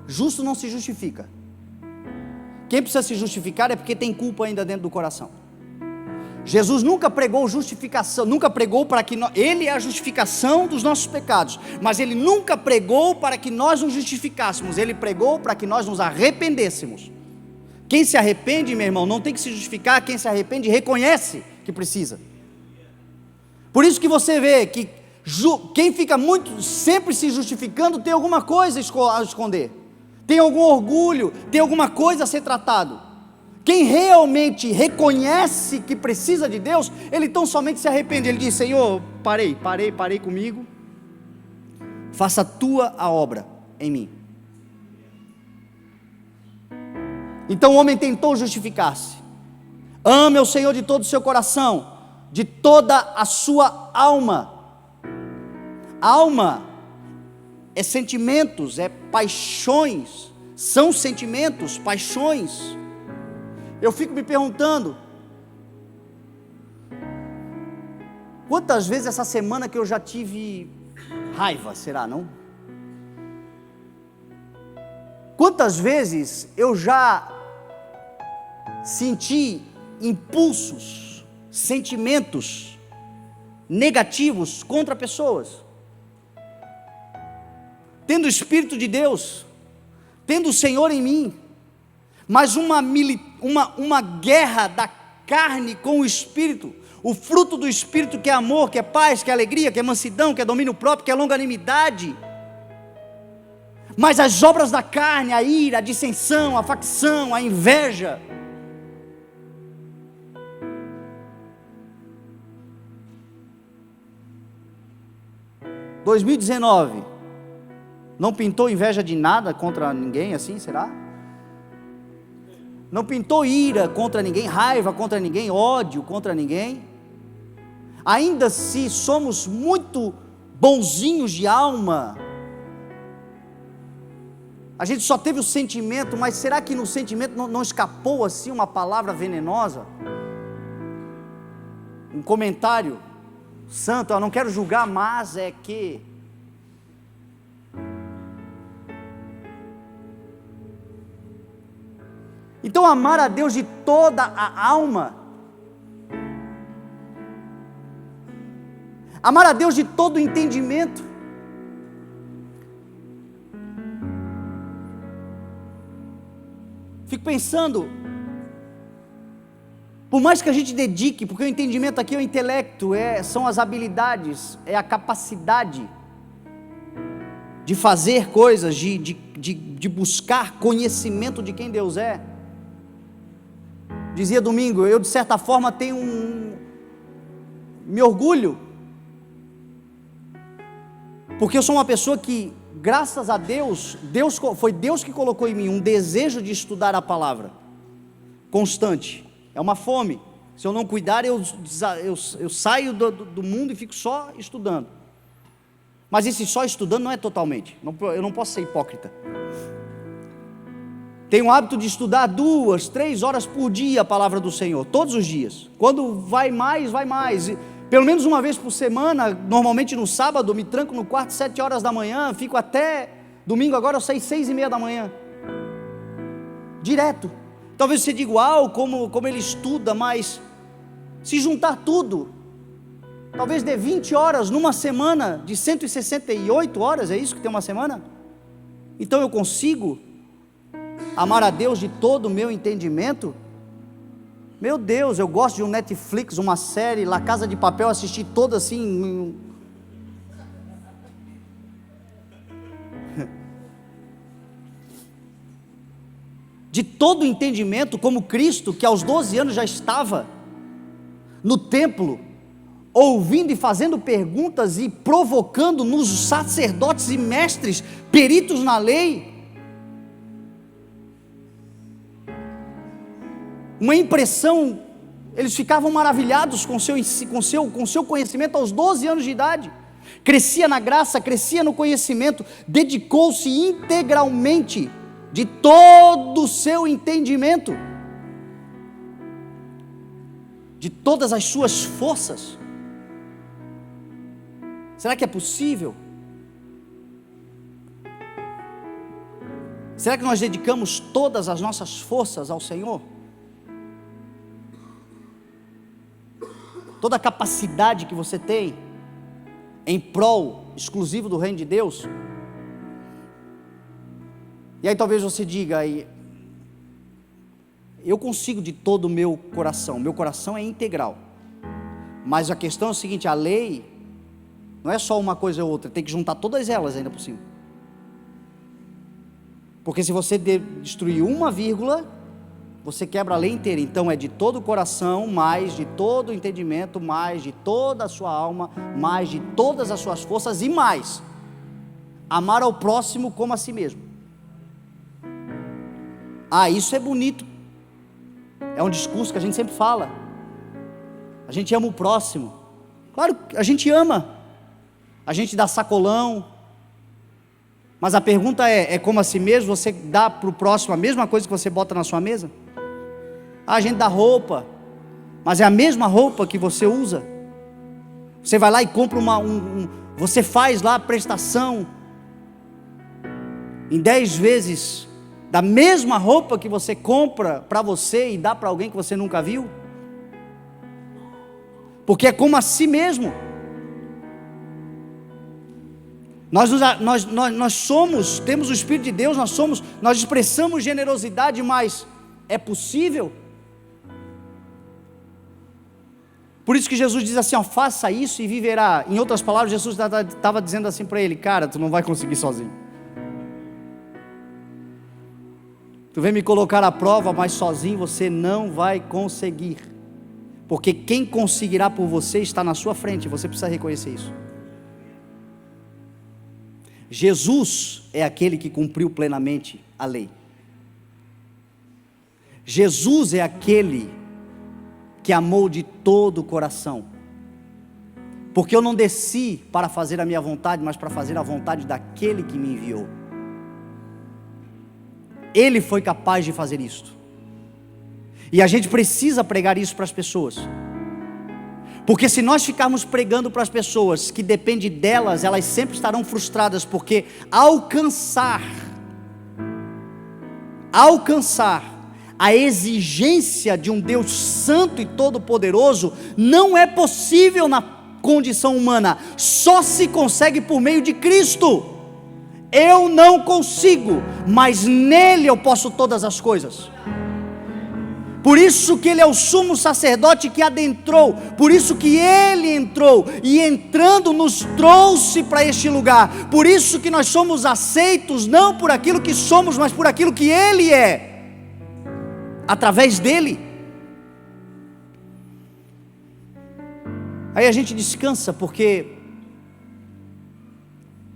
Justo não se justifica. Quem precisa se justificar é porque tem culpa ainda dentro do coração. Jesus nunca pregou justificação, nunca pregou para que ele é a justificação dos nossos pecados, mas ele nunca pregou para que nós nos justificássemos, ele pregou para que nós nos arrependêssemos. Quem se arrepende, meu irmão, não tem que se justificar. Quem se arrepende reconhece que precisa. Por isso que você vê que Quem fica muito sempre se justificando tem alguma coisa a esconder, tem algum orgulho, tem alguma coisa a ser tratado. Quem realmente reconhece que precisa de Deus, ele tão somente se arrepende. Ele diz: Senhor, parei comigo, faça a tua a obra em mim. Então o homem tentou justificar-se. Ame ao Senhor de todo o seu coração, de toda a sua alma. Alma é sentimentos, é paixões, são sentimentos, paixões. Eu fico me perguntando, quantas vezes essa semana que eu já tive raiva, será não? Quantas vezes eu já senti impulsos, sentimentos negativos contra pessoas, tendo o Espírito de Deus, tendo o Senhor em mim, mas uma guerra da carne com o Espírito, o fruto do Espírito, que é amor, que é paz, que é alegria, que é mansidão, que é domínio próprio, que é longanimidade. Mas as obras da carne, a ira, a dissensão, a facção, a inveja, em 2019, não pintou inveja de nada contra ninguém assim, será? Não pintou ira contra ninguém, raiva contra ninguém, ódio contra ninguém. Ainda se somos muito bonzinhos de alma, a gente só teve o sentimento, mas será que no sentimento não escapou assim uma palavra venenosa? Um comentário santo: eu não quero julgar, mas é que... Então amar a Deus de toda a alma, amar a Deus de todo o entendimento, fico pensando, por mais que a gente dedique, porque o entendimento aqui é o intelecto, são as habilidades, é a capacidade de fazer coisas, de buscar conhecimento de quem Deus é. Dizia domingo, eu de certa forma tenho me orgulho, porque eu sou uma pessoa que, graças a Deus, foi Deus que colocou em mim um desejo de estudar a palavra, constante, é uma fome. Se eu não cuidar, eu saio do mundo e fico só estudando. Mas esse só estudando não é totalmente, eu não posso ser hipócrita. Tenho o hábito de estudar 2, 3 horas por dia a palavra do Senhor, todos os dias. Quando vai mais, pelo menos uma vez por semana. Normalmente no sábado, me tranco no quarto 7 horas da manhã, fico até domingo. Agora eu saio 6:30 da manhã, direto. Talvez você diga: uau, como ele estuda, mas se juntar tudo, talvez dê 20 horas numa semana de 168 horas, é isso que tem uma semana? Então eu consigo amar a Deus de todo o meu entendimento? Meu Deus, eu gosto de um Netflix, uma série, La Casa de Papel, assistir toda assim. De todo o entendimento, como Cristo, que aos 12 anos já estava no templo, ouvindo e fazendo perguntas e provocando nos sacerdotes e mestres, peritos na lei, uma impressão. Eles ficavam maravilhados com seu conhecimento aos 12 anos de idade. Crescia na graça, crescia no conhecimento, dedicou-se integralmente de todo o seu entendimento, de todas as suas forças. Será que é possível? Será que nós dedicamos todas as nossas forças ao Senhor? Toda a capacidade que você tem em prol exclusivo do reino de Deus? E aí talvez você diga: eu consigo de todo o meu coração é integral, mas a questão é o seguinte: a lei Não é só uma coisa ou outra, tem que juntar todas elas ainda por cima. Porque se você destruir uma vírgula, você quebra a lei inteira. Então é de todo o coração, mais de todo o entendimento, mais de toda a sua alma, mais de todas as suas forças e mais, amar ao próximo como a si mesmo. Isso é bonito. É um discurso que a gente sempre fala. A gente ama o próximo. Claro, a gente ama. A gente dá sacolão. Mas a pergunta é como a si mesmo? Você dá para o próximo a mesma coisa que você bota na sua mesa? A gente dá roupa, mas é a mesma roupa que você usa. Você vai lá e compra você faz lá a prestação em 10 vezes da mesma roupa que você compra para você e dá para alguém que você nunca viu. Porque é como a si mesmo. Nós temos o Espírito de Deus, nós expressamos generosidade, mas é possível? Por isso que Jesus diz assim, faça isso e viverá. Em outras palavras, Jesus estava dizendo assim para ele, cara, tu não vai conseguir sozinho. Tu vem me colocar à prova, mas sozinho você não vai conseguir. Porque quem conseguirá por você está na sua frente, você precisa reconhecer isso. Jesus é aquele que cumpriu plenamente a lei. Jesus é aquele que amou de todo o coração. Porque eu não desci para fazer a minha vontade, mas para fazer a vontade daquele que me enviou. Ele foi capaz de fazer isto. E a gente precisa pregar isso para as pessoas. Porque se nós ficarmos pregando para as pessoas que depende delas, elas sempre estarão frustradas, porque alcançar a exigência de um Deus santo e todo-poderoso não é possível na condição humana, só se consegue por meio de Cristo. Eu não consigo, mas nele eu posso todas as coisas. Por isso que ele é o sumo sacerdote que adentrou, por isso que ele entrou, e entrando nos trouxe para este lugar, por isso que nós somos aceitos, não por aquilo que somos, mas por aquilo que ele é, através dele. Aí a gente descansa, porque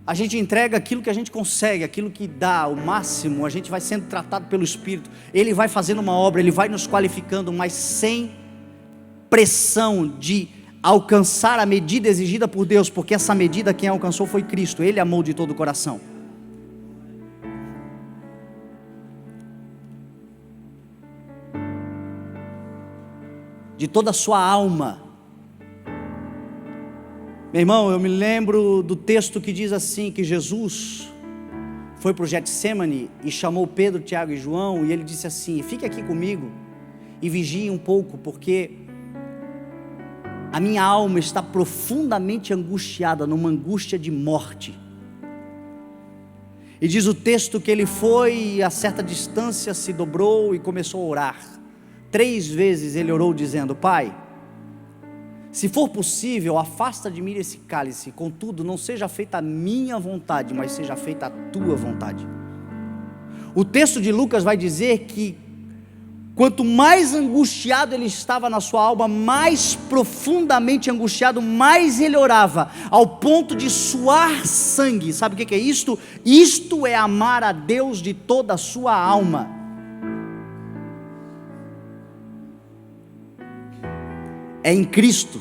a gente entrega aquilo que a gente consegue, aquilo que dá o máximo, a gente vai sendo tratado pelo Espírito, ele vai fazendo uma obra, ele vai nos qualificando, mas sem pressão de alcançar a medida exigida por Deus, porque essa medida quem alcançou foi Cristo, ele amou de todo o coração. De toda a sua alma. Meu irmão, eu me lembro do texto que diz assim, que Jesus foi para o Getsemane e chamou Pedro, Tiago e João, e ele disse assim, fique aqui comigo e vigie um pouco, porque a minha alma está profundamente angustiada, numa angústia de morte. E diz o texto que ele foi e a certa distância se dobrou e começou a orar. 3 vezes ele orou dizendo, Pai, se for possível, afasta de mim esse cálice, contudo, não seja feita a minha vontade, mas seja feita a tua vontade. O texto de Lucas vai dizer que, quanto mais angustiado ele estava na sua alma, mais profundamente angustiado, mais ele orava, ao ponto de suar sangue. Sabe o que é isto? Isto é amar a Deus de toda a sua alma. É em Cristo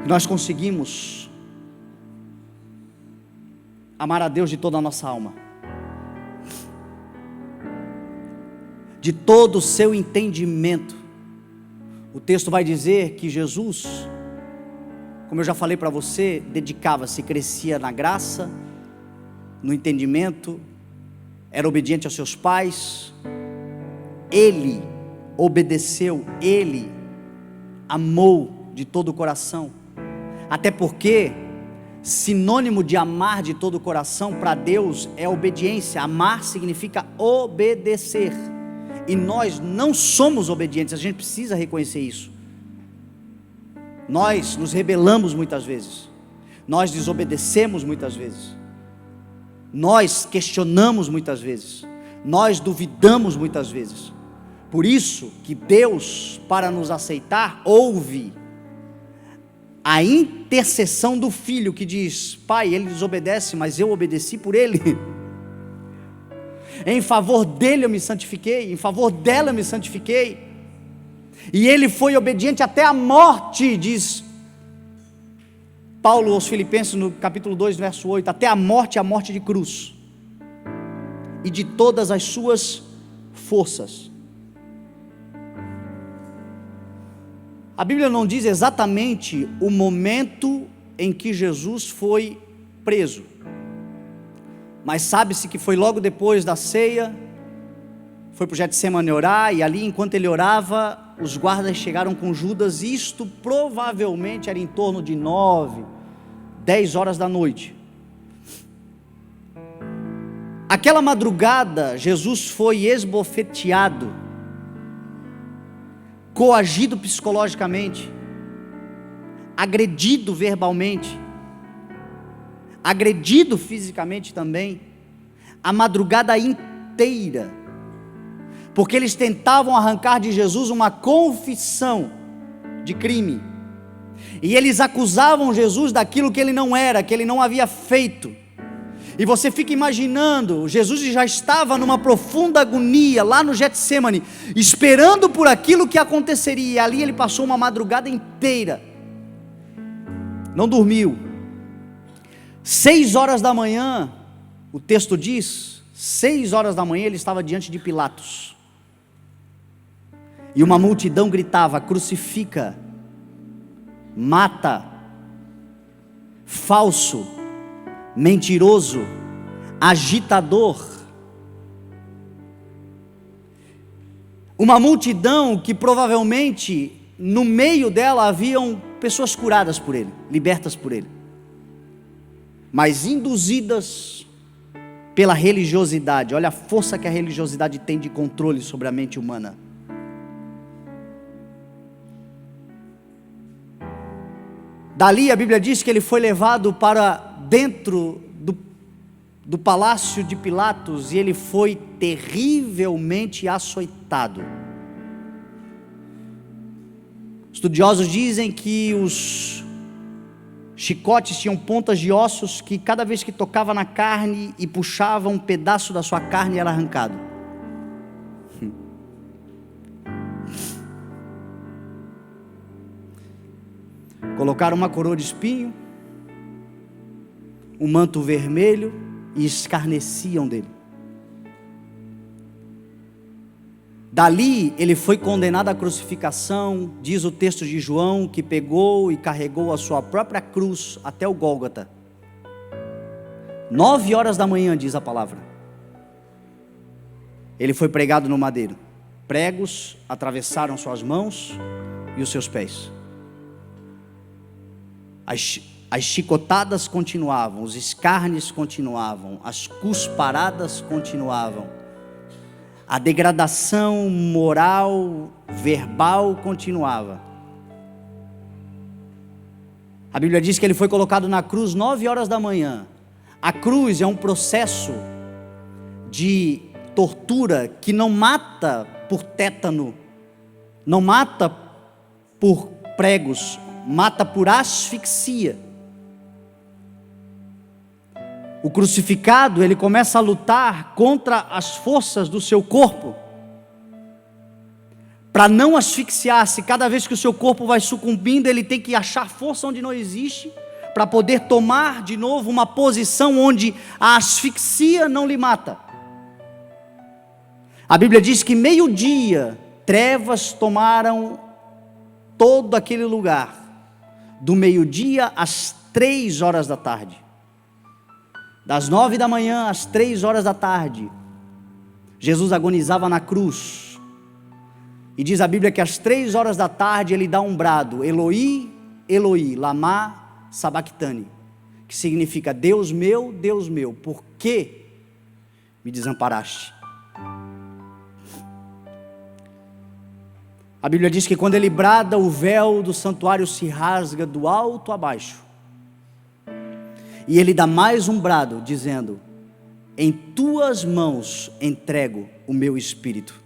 que nós conseguimos amar a Deus de toda a nossa alma, de todo o seu entendimento. O texto vai dizer que Jesus, como eu já falei para você, dedicava-se, crescia na graça, no entendimento, era obediente aos seus pais, ele obedeceu, ele amou de todo o coração, até porque sinônimo de amar de todo o coração para Deus é obediência. Amar significa obedecer, e nós não somos obedientes, a gente precisa reconhecer isso. Nós nos rebelamos muitas vezes, nós desobedecemos muitas vezes, nós questionamos muitas vezes, nós duvidamos muitas vezes. Por isso que Deus, para nos aceitar, ouve a intercessão do filho que diz: Pai, ele desobedece, mas eu obedeci por ele. Em favor dele eu me santifiquei, em favor dela eu me santifiquei. E ele foi obediente até a morte, diz Paulo aos Filipenses no capítulo 2, verso 8, até a morte de cruz, e de todas as suas forças. A Bíblia não diz exatamente o momento em que Jesus foi preso, mas sabe-se que foi logo depois da ceia, foi para o Getsemane orar, e ali enquanto ele orava, os guardas chegaram com Judas, e isto provavelmente era em torno de 9, 10 horas da noite. Aquela madrugada, Jesus foi esbofeteado, coagido psicologicamente, agredido verbalmente, agredido fisicamente também, a madrugada inteira, porque eles tentavam arrancar de Jesus uma confissão de crime, e eles acusavam Jesus daquilo que ele não era, que ele não havia feito. E você fica imaginando, Jesus já estava numa profunda agonia lá no Getsemane, esperando por aquilo que aconteceria, e ali ele passou uma madrugada inteira, não dormiu. 6 horas da manhã, o texto diz, 6 horas da manhã ele estava diante de Pilatos, e uma multidão gritava: crucifica, mata, falso, mentiroso, agitador. Uma multidão que provavelmente no meio dela haviam pessoas curadas por ele, libertas por ele, mas induzidas pela religiosidade. Olha a força que a religiosidade tem de controle sobre a mente humana. Dali a Bíblia diz que ele foi levado para dentro do palácio de Pilatos, e ele foi terrivelmente açoitado. Estudiosos dizem que os chicotes tinham pontas de ossos que cada vez que tocava na carne e puxava, um pedaço da sua carne era arrancado. Colocaram uma coroa de espinho, um manto vermelho, e escarneciam dele. Dali ele foi condenado à crucificação. Diz o texto de João que pegou e carregou a sua própria cruz até o Gólgota. 9 horas da manhã, diz a palavra, ele foi pregado no madeiro. Pregos atravessaram suas mãos e os seus pés. As chicotadas continuavam, os escarnes continuavam, as cusparadas continuavam, a degradação moral, verbal continuava. A Bíblia diz que ele foi colocado na cruz 9 horas da manhã. A cruz é um processo de tortura que não mata por tétano, não mata por pregos, mata por asfixia. O crucificado, ele começa a lutar contra as forças do seu corpo, para não asfixiar-se. Cada vez que o seu corpo vai sucumbindo, ele tem que achar força onde não existe, para poder tomar de novo uma posição onde a asfixia não lhe mata. A Bíblia diz que meio-dia, trevas tomaram todo aquele lugar, do meio-dia às 3 horas da tarde, das 9 da manhã às 3 horas da tarde, Jesus agonizava na cruz. E diz a Bíblia que às 3 horas da tarde ele dá um brado: Eloi, Eloi, lama sabachthani, que significa: Deus meu, por que me desamparaste? A Bíblia diz que quando ele brada, o véu do santuário se rasga do alto a baixo. E ele dá mais um brado, dizendo: em tuas mãos entrego o meu espírito.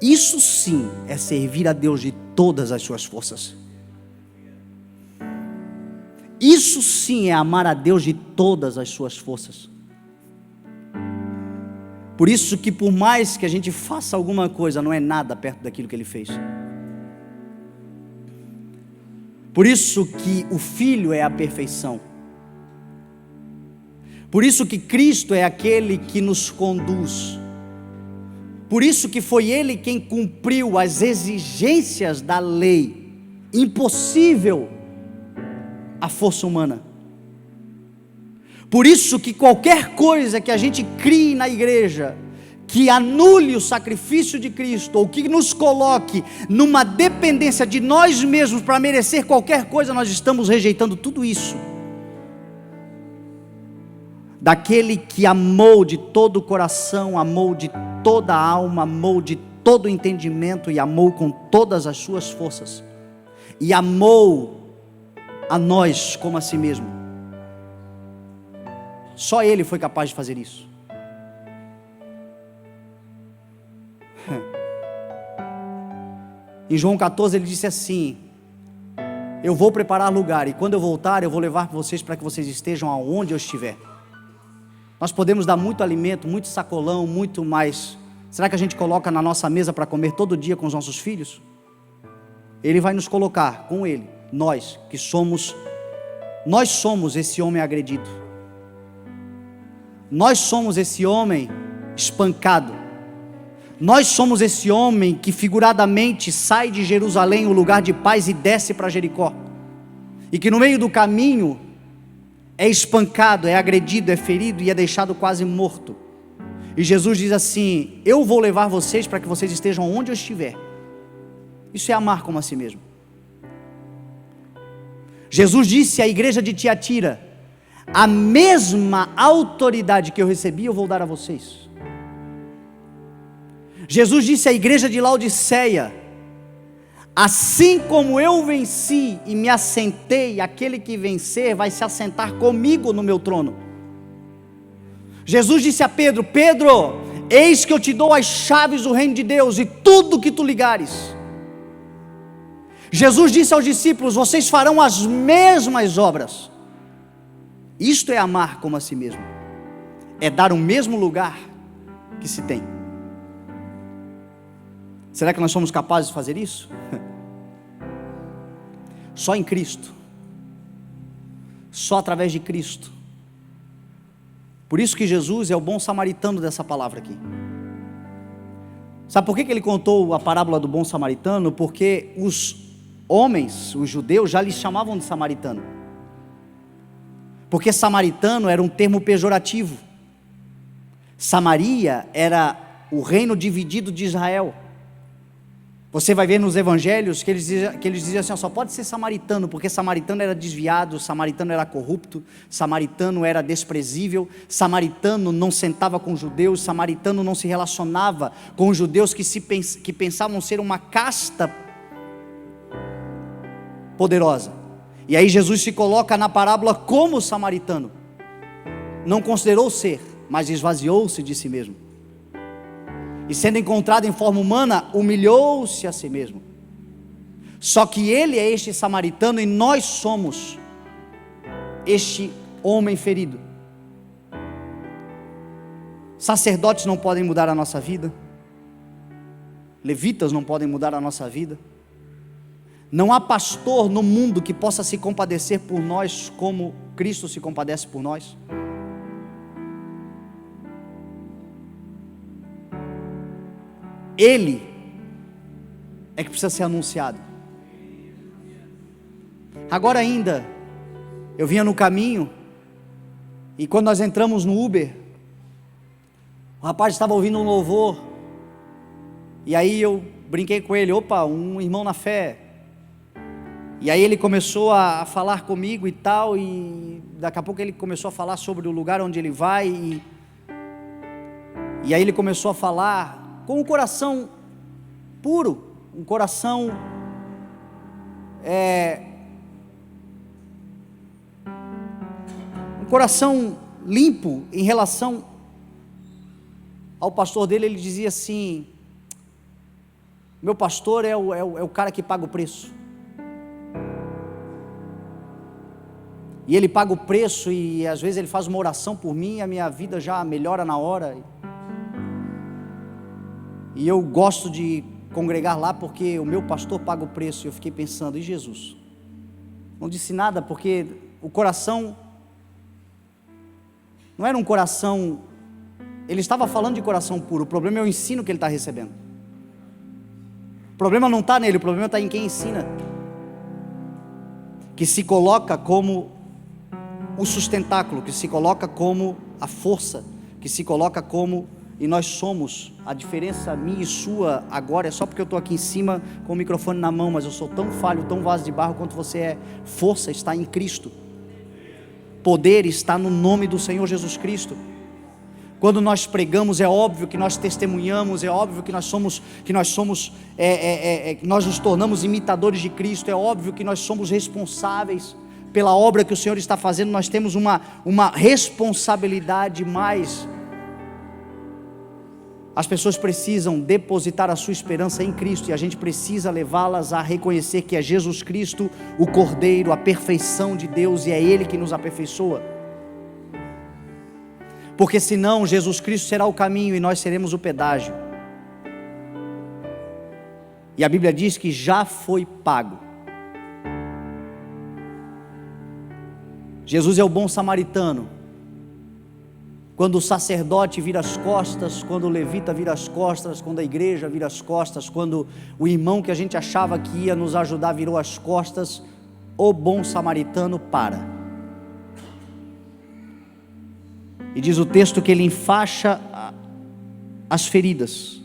Isso sim é servir a Deus de todas as suas forças. Isso sim é amar a Deus de todas as suas forças. Por isso que por mais que a gente faça alguma coisa, não é nada perto daquilo que Ele fez. Por isso que o Filho é a perfeição. Por isso que Cristo é aquele que nos conduz. Por isso que foi Ele quem cumpriu as exigências da lei, impossível à força humana. Por isso que qualquer coisa que a gente crie na igreja, que anule o sacrifício de Cristo, ou que nos coloque numa dependência de nós mesmos para merecer qualquer coisa, nós estamos rejeitando tudo isso. Daquele que amou de todo o coração, amou de toda a alma, amou de todo o entendimento e amou com todas as suas forças, e amou a nós como a si mesmo. Só Ele foi capaz de fazer isso. Em João 14 ele disse assim: eu vou preparar lugar, e quando eu voltar eu vou levar vocês para que vocês estejam aonde eu estiver. Nós podemos dar muito alimento, muito sacolão, muito mais. Será que a gente coloca na nossa mesa para comer todo dia com os nossos filhos? Ele vai nos colocar com Ele, nós somos esse homem agredido, nós somos esse homem espancado, nós somos esse homem que figuradamente sai de Jerusalém, o lugar de paz, e desce para Jericó, e que no meio do caminho é espancado, é agredido, é ferido e é deixado quase morto. E Jesus diz assim: eu vou levar vocês para que vocês estejam onde eu estiver. Isso é amar como a si mesmo. Jesus disse à igreja de Tiatira: a mesma autoridade que eu recebi eu vou dar a vocês. Jesus disse à igreja de Laodiceia: assim como eu venci e me assentei, aquele que vencer vai se assentar comigo no meu trono. Jesus disse a Pedro: Pedro, eis que eu te dou as chaves do reino de Deus, e tudo que tu ligares. Jesus disse aos discípulos: vocês farão as mesmas obras. Isto é amar como a si mesmo, é dar o mesmo lugar que se tem. Será que nós somos capazes de fazer isso? Só em Cristo, só através de Cristo. Por isso que Jesus é o bom samaritano dessa palavra aqui. Sabe por que ele contou a parábola do bom samaritano? Porque os homens, os judeus, já lhes chamavam de samaritano, porque samaritano era um termo pejorativo. Samaria era o reino dividido de Israel. Você vai ver nos evangelhos que eles diziam assim: só pode ser samaritano, porque samaritano era desviado, samaritano era corrupto, samaritano era desprezível, samaritano não sentava com judeus, samaritano não se relacionava com os judeus que pensavam ser uma casta poderosa. E aí Jesus se coloca na parábola como samaritano, não considerou ser, mas esvaziou-se de si mesmo, e sendo encontrado em forma humana, humilhou-se a si mesmo. Só que ele é este samaritano, e nós somos este homem ferido. Sacerdotes não podem mudar a nossa vida, levitas não podem mudar a nossa vida, não há pastor no mundo que possa se compadecer por nós como Cristo se compadece por nós. Ele é que precisa ser anunciado. Agora ainda, eu vinha no caminho, e quando nós entramos no Uber, o rapaz estava ouvindo um louvor, e aí eu brinquei com ele: opa, um irmão na fé. E aí ele começou a falar comigo e tal, e daqui a pouco ele começou a falar sobre o lugar onde ele vai, e aí ele começou a falar com o coração puro, um coração limpo em relação ao pastor dele. Ele dizia assim: meu pastor é o cara que paga o preço. E ele paga o preço, e às vezes ele faz uma oração por mim e a minha vida já melhora na hora. E eu gosto de congregar lá porque o meu pastor paga o preço. E eu fiquei pensando, e Jesus? Não disse nada, porque o coração não era um coração, ele estava falando de coração puro. O problema é o ensino que ele está recebendo. O problema não está nele, o problema está em quem ensina, que se coloca como o sustentáculo, que se coloca como a força, que se coloca como, e nós somos, a diferença minha e sua agora é só porque eu estou aqui em cima com o microfone na mão, mas eu sou tão falho, tão vaso de barro quanto você é. Força está em Cristo, poder está no nome do Senhor Jesus Cristo. Quando nós pregamos, é óbvio que nós testemunhamos, é óbvio que nós nos tornamos imitadores de Cristo, é óbvio que nós somos responsáveis pela obra que o Senhor está fazendo. Nós temos uma responsabilidade, mas as pessoas precisam depositar a sua esperança em Cristo, e a gente precisa levá-las a reconhecer que é Jesus Cristo, o Cordeiro, a perfeição de Deus, e é Ele que nos aperfeiçoa. Porque senão Jesus Cristo será o caminho e nós seremos o pedágio. E a Bíblia diz que já foi pago. Jesus é o bom samaritano. Quando o sacerdote vira as costas, quando o levita vira as costas, quando a igreja vira as costas, quando o irmão que a gente achava que ia nos ajudar virou as costas, o bom samaritano para. E diz o texto que ele enfaixa as feridas.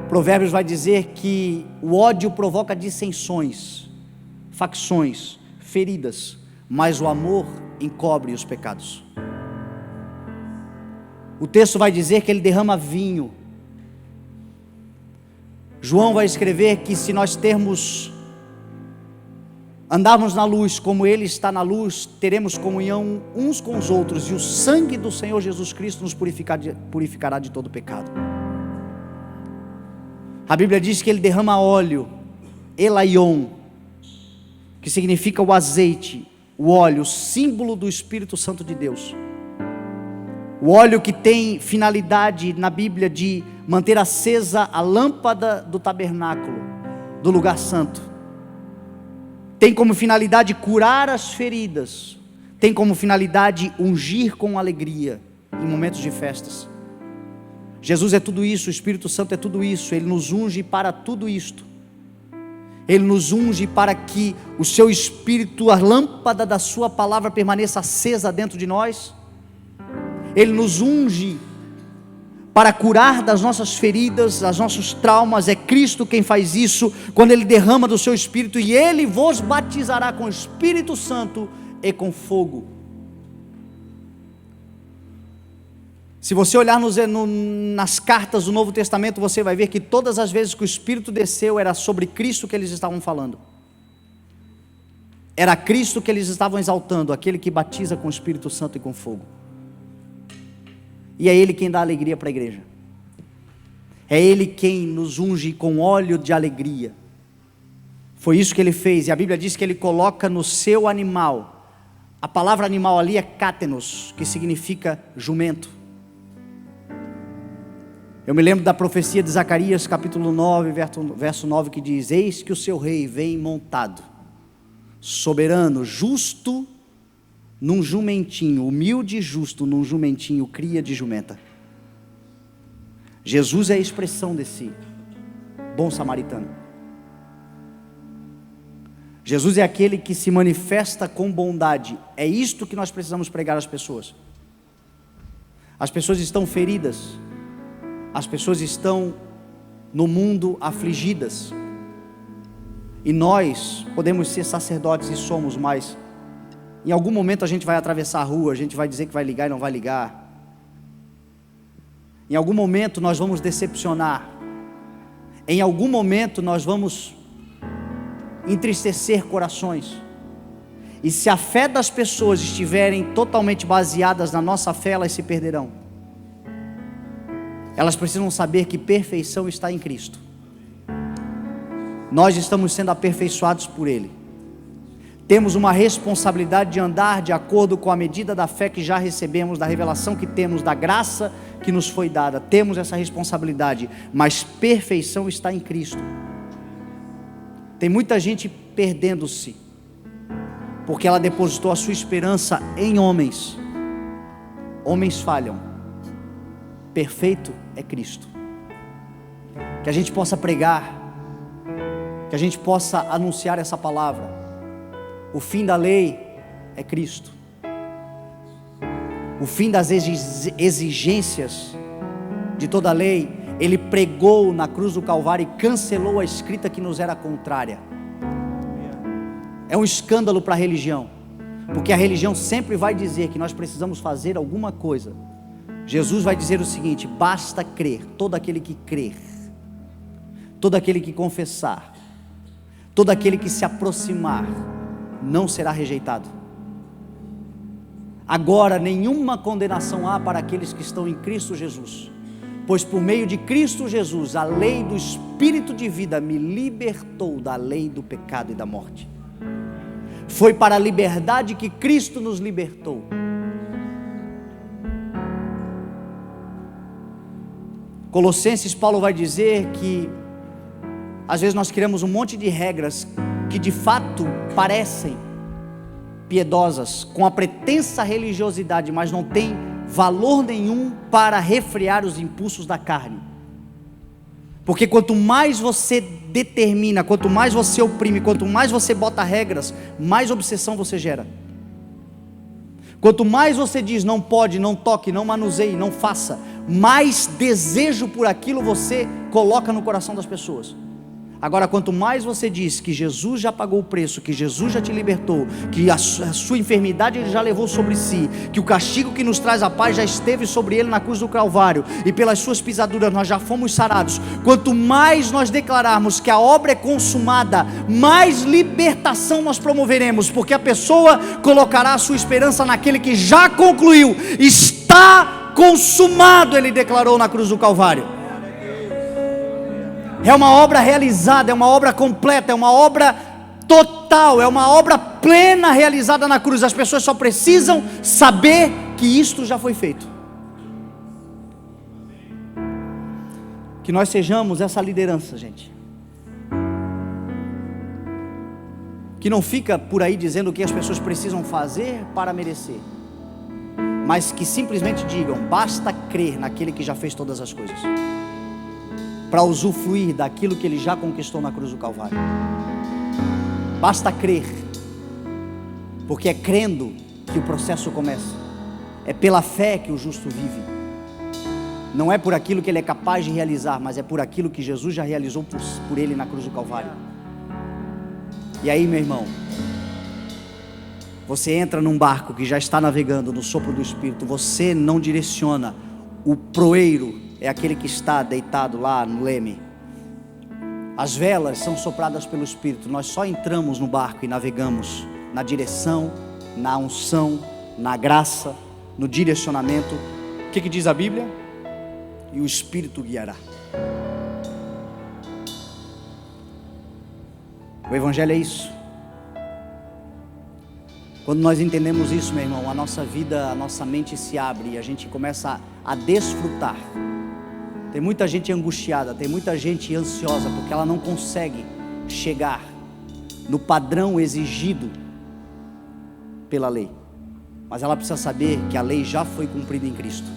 Provérbios vai dizer que o ódio provoca dissensões, facções, feridas, mas o amor encobre os pecados. O texto vai dizer que ele derrama vinho. João vai escrever que se nós andarmos na luz como Ele está na luz, teremos comunhão uns com os outros, e o sangue do Senhor Jesus Cristo nos purificará de todo pecado. A Bíblia diz que Ele derrama óleo, elaion, que significa o azeite, o óleo, símbolo do Espírito Santo de Deus. O óleo que tem finalidade na Bíblia de manter acesa a lâmpada do tabernáculo, do lugar santo. Tem como finalidade curar as feridas, tem como finalidade ungir com alegria em momentos de festas. Jesus é tudo isso, o Espírito Santo é tudo isso. Ele nos unge para tudo isto. Ele nos unge para que o seu Espírito, a lâmpada da sua palavra permaneça acesa dentro de nós. Ele nos unge para curar das nossas feridas, dos nossos traumas. É Cristo quem faz isso, quando Ele derrama do seu Espírito, e Ele vos batizará com o Espírito Santo e com fogo. Se você olhar nas cartas do Novo Testamento, você vai ver que todas as vezes que o Espírito desceu, era sobre Cristo que eles estavam falando. Era Cristo que eles estavam exaltando, aquele que batiza com o Espírito Santo e com fogo. E é Ele quem dá alegria para a igreja. É Ele quem nos unge com óleo de alegria. Foi isso que Ele fez. E a Bíblia diz que Ele coloca no seu animal. A palavra animal ali é cátenos, que significa jumento. Eu me lembro da profecia de Zacarias capítulo 9, verso 9, que diz: eis que o seu rei vem montado, soberano, justo, num jumentinho, humilde e justo num jumentinho, cria de jumenta. Jesus é a expressão desse bom samaritano. Jesus é aquele que se manifesta com bondade. É isto que nós precisamos pregar às pessoas. As pessoas estão feridas, as pessoas estão no mundo afligidas, e nós podemos ser sacerdotes, e somos, mas em algum momento a gente vai atravessar a rua, a gente vai dizer que vai ligar e não vai ligar. Em algum momento nós vamos decepcionar. Em algum momento nós vamos entristecer corações. E se a fé das pessoas estiverem totalmente baseadas na nossa fé, elas se perderão. Elas precisam saber que perfeição está em Cristo. Nós estamos sendo aperfeiçoados por Ele. Temos uma responsabilidade de andar de acordo com a medida da fé que já recebemos, da revelação que temos, da graça que nos foi dada. Temos essa responsabilidade, mas perfeição está em Cristo. Tem muita gente perdendo-se, porque ela depositou a sua esperança em homens. Homens falham, perfeito é Cristo. Que a gente possa pregar, que a gente possa anunciar essa palavra. O fim da lei é Cristo. O fim das exigências de toda a lei, Ele pregou na cruz do Calvário e cancelou a escrita que nos era contrária. É um escândalo para a religião, porque a religião sempre vai dizer que nós precisamos fazer alguma coisa. Jesus vai dizer o seguinte: basta crer. Todo aquele que crer, todo aquele que confessar, todo aquele que se aproximar, não será rejeitado. Agora nenhuma condenação há para aqueles que estão em Cristo Jesus, pois por meio de Cristo Jesus a lei do Espírito de vida me libertou da lei do pecado e da morte. Foi para a liberdade que Cristo nos libertou. Colossenses, Paulo vai dizer que às vezes nós criamos um monte de regras que de fato parecem piedosas, com a pretensa religiosidade, mas não tem valor nenhum para refrear os impulsos da carne. Porque quanto mais você determina, quanto mais você oprime, quanto mais você bota regras, mais obsessão você gera. Quanto mais você diz não pode, não toque, não manuseie, não faça, mais desejo por aquilo você coloca no coração das pessoas. Agora, quanto mais você diz que Jesus já pagou o preço, que Jesus já te libertou, que a sua enfermidade Ele já levou sobre si, que o castigo que nos traz a paz já esteve sobre Ele na cruz do Calvário, e pelas suas pisaduras nós já fomos sarados, quanto mais nós declararmos que a obra é consumada, mais libertação nós promoveremos, porque a pessoa colocará a sua esperança naquele que já concluiu. Está consumado, Ele declarou na cruz do Calvário. É uma obra realizada, é uma obra completa, é uma obra total, é uma obra plena realizada na cruz. As pessoas só precisam saber que isto já foi feito. Que nós sejamos essa liderança, gente, que não fica por aí dizendo o que as pessoas precisam fazer para merecer, mas que simplesmente digam: basta crer naquele que já fez todas as coisas, para usufruir daquilo que Ele já conquistou na cruz do Calvário. Basta crer, porque é crendo que o processo começa. É pela fé que o justo vive. Não é por aquilo que ele é capaz de realizar, mas é por aquilo que Jesus já realizou por ele na cruz do Calvário. E aí, meu irmão, você entra num barco que já está navegando no sopro do Espírito. Você não direciona. O proeiro é aquele que está deitado lá no leme. As velas são sopradas pelo Espírito. Nós só entramos no barco e navegamos na direção, na unção, na graça, no direcionamento. O que diz a Bíblia? E o Espírito guiará. O Evangelho é isso. Quando nós entendemos isso, meu irmão, a nossa vida, a nossa mente se abre e a gente começa a desfrutar. Tem muita gente angustiada, tem muita gente ansiosa, porque ela não consegue chegar no padrão exigido pela lei. Mas ela precisa saber que a lei já foi cumprida em Cristo.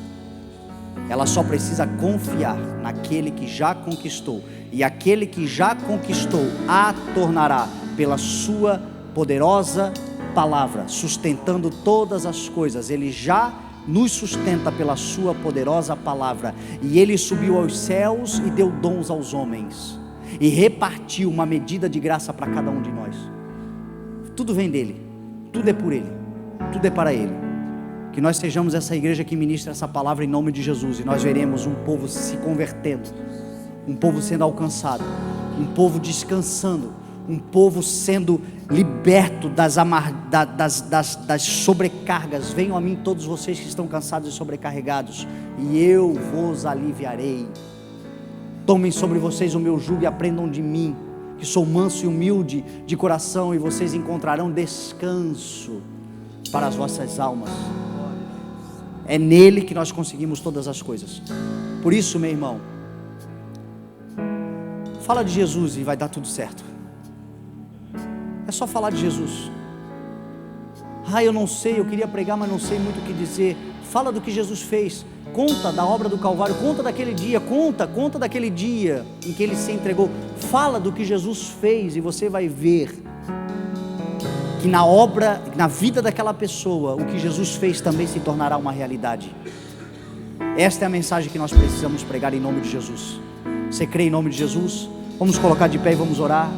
Ela só precisa confiar naquele que já conquistou. E aquele que já conquistou a tornará pela sua poderosa palavra, sustentando todas as coisas. Ele já nos sustenta pela sua poderosa palavra. E Ele subiu aos céus e deu dons aos homens, e repartiu uma medida de graça para cada um de nós. Tudo vem dEle, tudo é por Ele, tudo é para Ele. Que nós sejamos essa igreja que ministra essa palavra em nome de Jesus, e nós veremos um povo se convertendo, um povo sendo alcançado, um povo descansando, um povo sendo liberto das sobrecargas. Venham a mim todos vocês que estão cansados e sobrecarregados, e eu vos aliviarei. Tomem sobre vocês o meu jugo e aprendam de mim, que sou manso e humilde de coração, e vocês encontrarão descanso para as vossas almas. É nele que nós conseguimos todas as coisas. Por isso, meu irmão, fala de Jesus e vai dar tudo certo. É só falar de Jesus. Eu não sei, eu queria pregar, mas não sei muito o que dizer. Fala do que Jesus fez. Conta da obra do Calvário, conta daquele dia, conta daquele dia em que Ele se entregou. Fala do que Jesus fez, e você vai ver que na vida daquela pessoa, o que Jesus fez também se tornará uma realidade. Esta é a mensagem que nós precisamos pregar em nome de Jesus. Você crê em nome de Jesus? Vamos colocar de pé e vamos orar.